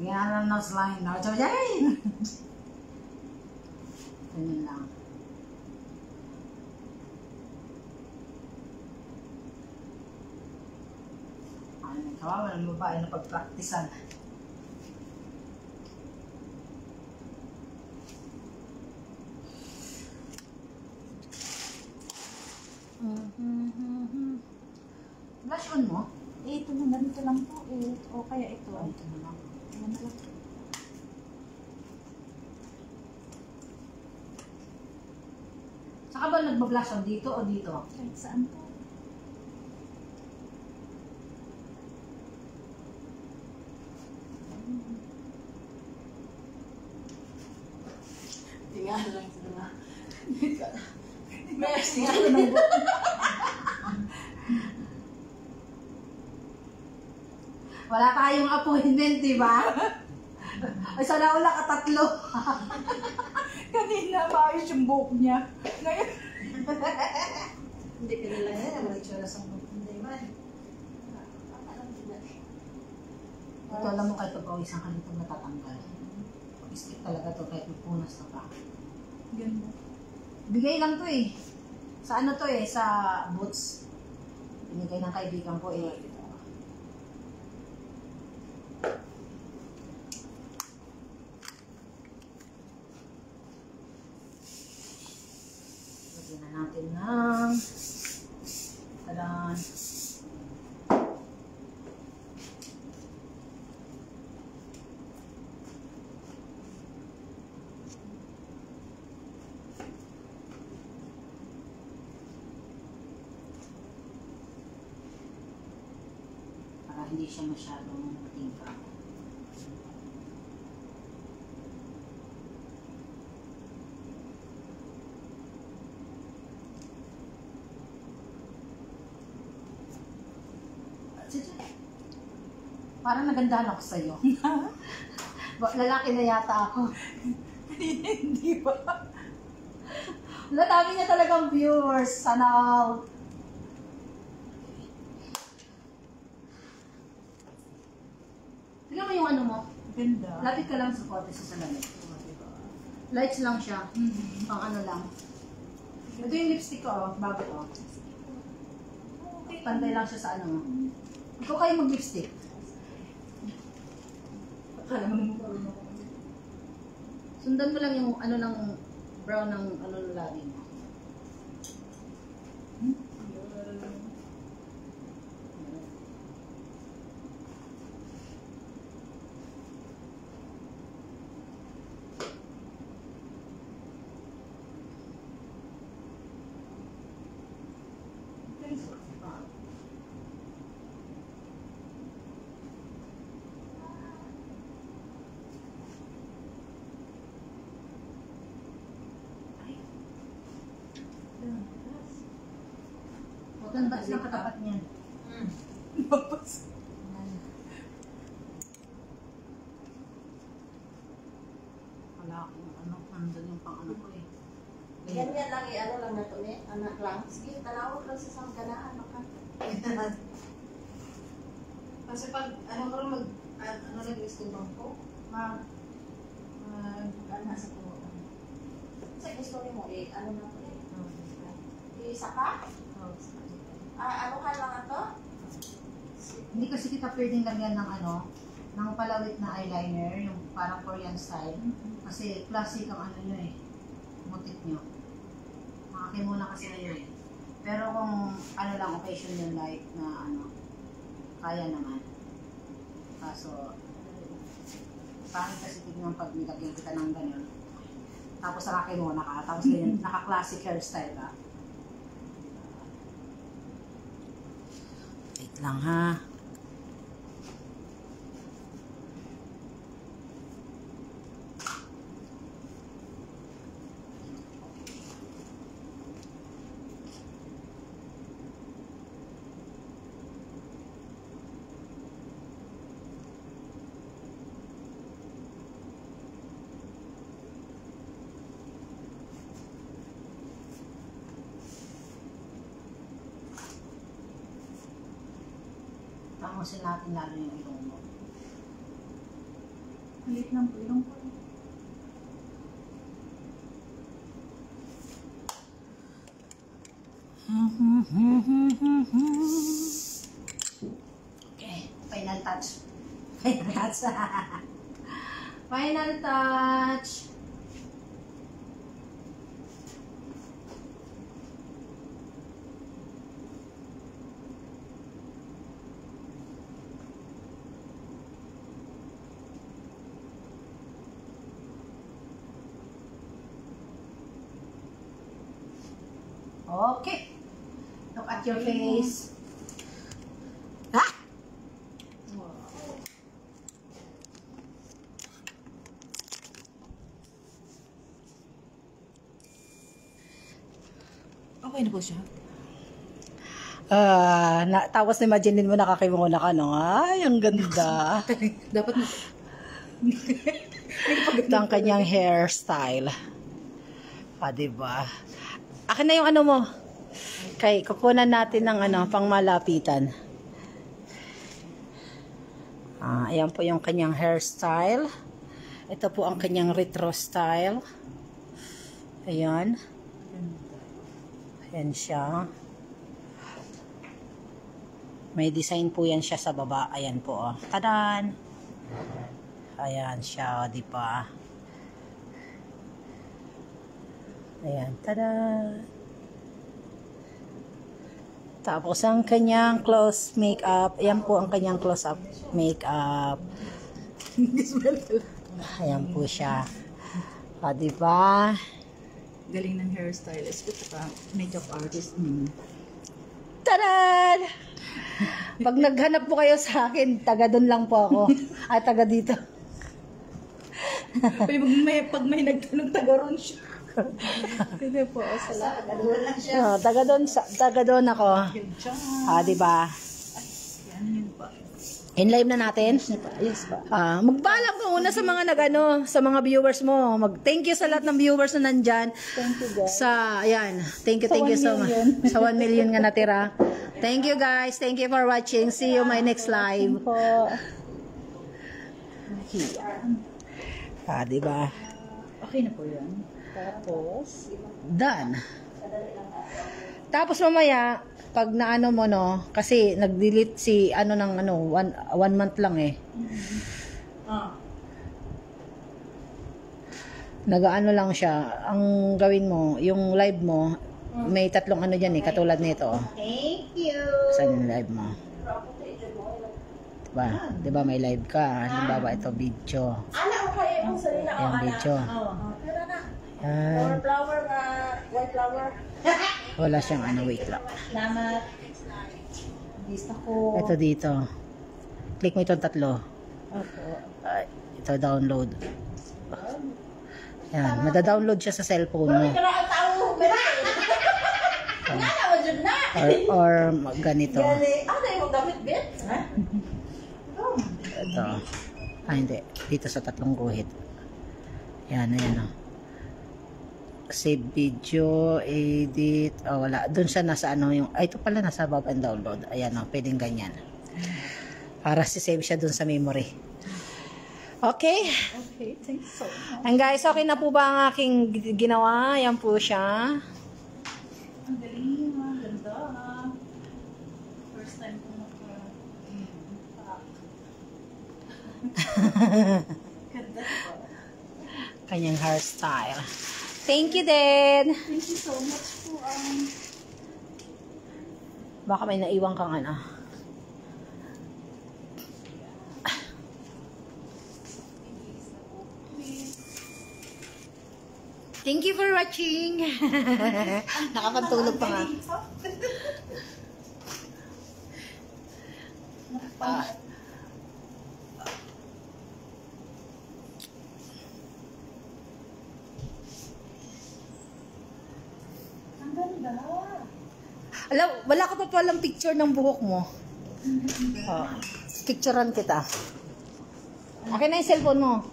Yan ang nose line. No, Jay! Ganyan lang. Ay, kawawa ng babae na pagpraktisan. Blush on mo? Eh, ito na ganito lang po eh. O kaya ito. Ay, ito na lang. Ayan na lang. Saka ba nagbablush on dito o dito? Kahit saan po. Tingnan lang sila. May sinalo ng buo. Wala tayong appointment, di ba? Ay, sana wala ka tatlo. Kanina maayos yung buhok niya. Ngayon, Hindi ka nila yan. Wala itsura sa mga hindi ba? Ito alam mo kahit pagkawisan ka nito natatanggal. Pag-stick talaga to kahit magpunas na pa. ganda. Bigay lang to eh. Sa ano to eh? Sa Boots. Binigay ng kaibigan ko eh. Lagyan na natin ng talan. Para hindi siya masyadong matingka. Parang nagandahan ako sa'yo. Lalaki na yata ako. Hindi ba? Wala, dami niya talagang viewers. Sana all. Tignan mo yung ano mo. Ganda. Lapit ka lang sa kote sa salamin. Lights lang siya. Pang ano lang. Ito yung lipstick ko, oh. Bago ko. Okay, pantay lang siya sa ano mo. Ikaw kayo mag-lipstick. Akala mo naman marunong ako. Sundan mo lang yung ano ng brown ng ano ng labi mo. Hanggang ba't ng katapat niyan? Wala akong ano, nandun yung pang ano ko eh. Ganyan lang ano lang na to eh. Anak lang. Sige, talawag lang sa sangganaan. Kasi pag ano ko mag ano nag-gusto bang ko? Anak sa to. Sa gusto ni mo eh. Ano na to eh. Isa ka? Ano ka lang ito? Hindi kasi kita pwedeng lagyan ng ano, ng palawit na eyeliner, yung parang Korean style. Kasi classic ang ano nyo eh, motif nyo. Makakimula kasi na yun. Pero kung ano lang, occasion yung like na ano, kaya naman. Kaso, pangit kasi tignan pag nilagyan kita ng ganun. Tapos nakakimula ka, tapos ganyan, naka-classic hairstyle ka. Wait lang ha. Tamusin natin lalo yung ilong mo. Halit ng ilong ko. Okay, final touch. Final touch. Final touch. Okay. Look at your face. Ha? Okay na po siya. Tapos imagine mo nakakimuna ka, no? Ay, ang ganda. Dapat Ito ang kanyang hairstyle. Diba? Akin na yung ano mo. Kay, kukunan natin ng ano, pang malapitan. Ayan po yung kanyang hairstyle. Ito po ang kanyang retro style. Ayan. Ayan siya. May design po yan siya sa baba. Ayan po. Oh. Tadan! Ayan siya. Di ba? Ayan. Tadan! Tapos ang kanyang close makeup. Ayan po ang kanyang close-up makeup. Ayan po siya. Di ba? galing ng hairstylist ko saka makeup artist. Tadan! Pag naghanap po kayo sa akin, taga doon lang po ako. Ay, taga dito. Pag may nagtanong, taga ron siya. Hindi po, salamat. Taga doon ako. Di ba? Yan yun pa. In-live na natin? Yes pa. Magpaalam ka muna sa mga nagano, sa mga viewers mo. Thank you sa lahat ng viewers na nandyan. Thank you guys. Ayan. Thank you so much. Sa 1 million nga natira. Thank you guys. Thank you for watching. See you my next live. Diba? Okay na po yan. Tapos, Done. Tapos mamaya, pag naano mo no, kasi nag-delete si ano ng ano, one month lang eh. Nag-ano lang siya. Ang gawin mo, yung live mo, may 3 ano dyan eh, katulad nito. Thank you. Saan yung live mo? Diba may live ka? Halimbawa ito video. Ana, okay mo sa nila. Ayan video. Pero na. Yan. Flower na, white flower. Wala siyang ano, wait lang. Salamat. Lista ko. Ito dito. Click mo itong 3. Opo. Ito download. Yan, mada-download siya sa cellphone mo. Pero ang tao, meron. Wala na, wala na. Or ganito. Gali. Ano yung gamit, Bet? Ha? Ito. Hindi. Dito sa tatlong guhit. Yan, ayan o. Save video, edit. Wala. Doon siya nasa ano yung, ito pala nasa above and download. Ayan o, pwedeng ganyan. Para si-save siya doon sa memory. Okay. Okay, thanks so much. And guys, okay na po ba ang aking ginawa? Yan po siya. Ang galing, ang ganda. First time ko ganda po. Kanyang hairstyle. Thank you, Dad. Thank you so much po. Baka may naiwan kang ano. Thank you for watching. Nakapagtulog pa nga. Ang ganda. Alam, wala ka pa palang picture ng buhok mo. Oh, picturean kita. Akin na yung cellphone mo.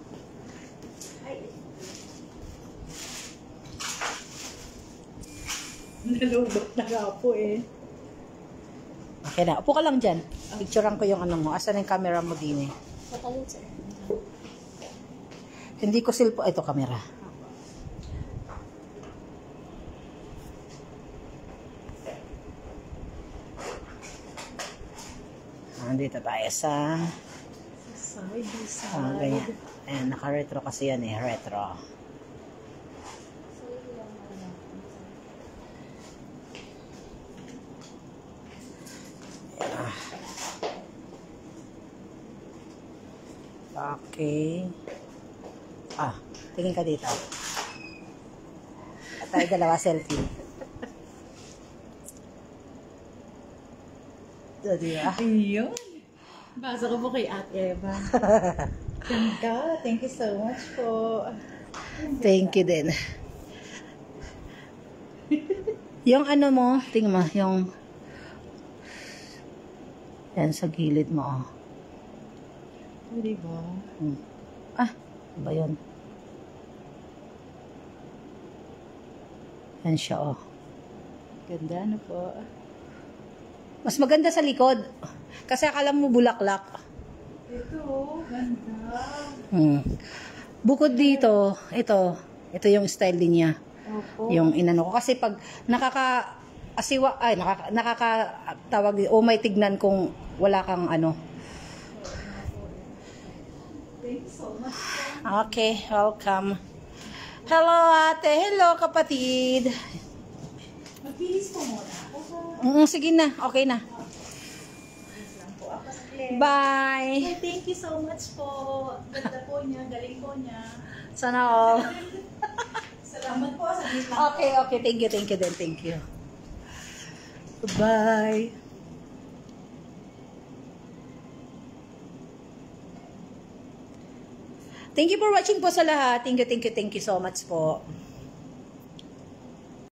Nalulot na nga po eh. Okay na. Upo ka lang dyan. Picturean ko yung ano mo. Asan yung camera mo din eh? Hindi ko cellphone. Ito, camera. Nandito tayo sa... ganyan. Ayan, naka-retro kasi yan eh. Retro. Okay. Tingin ka dito. At tayo dalawa selfie. Ito, diba? Ayun. Basa ko po kay Ate Eva. Ganda. Thank you so much po. Thank you din. Yung ano mo, tingnan mo, yung yan sa gilid mo, oh. Di ba? Ano ba yun? Yan siya, oh. Ganda na po. Mas maganda sa likod. Kasi akala mo bulaklak. Ito, ganda. Bukod dito, ito yung style din niya. Opo. Yung inano ko. Kasi pag nakakatawag, may tignan kung wala kang ano. Thank you so much. Okay, welcome. Hello ate, hello kapatid. Magbihis po muna ako sa... Sige na, okay na. Bye. Thank you so much po. Ganda po niya, galing po niya. Sana all. Salamat po sa gitna. Okay, thank you din, thank you. Bye. Thank you for watching po sa lahat. Thank you so much po.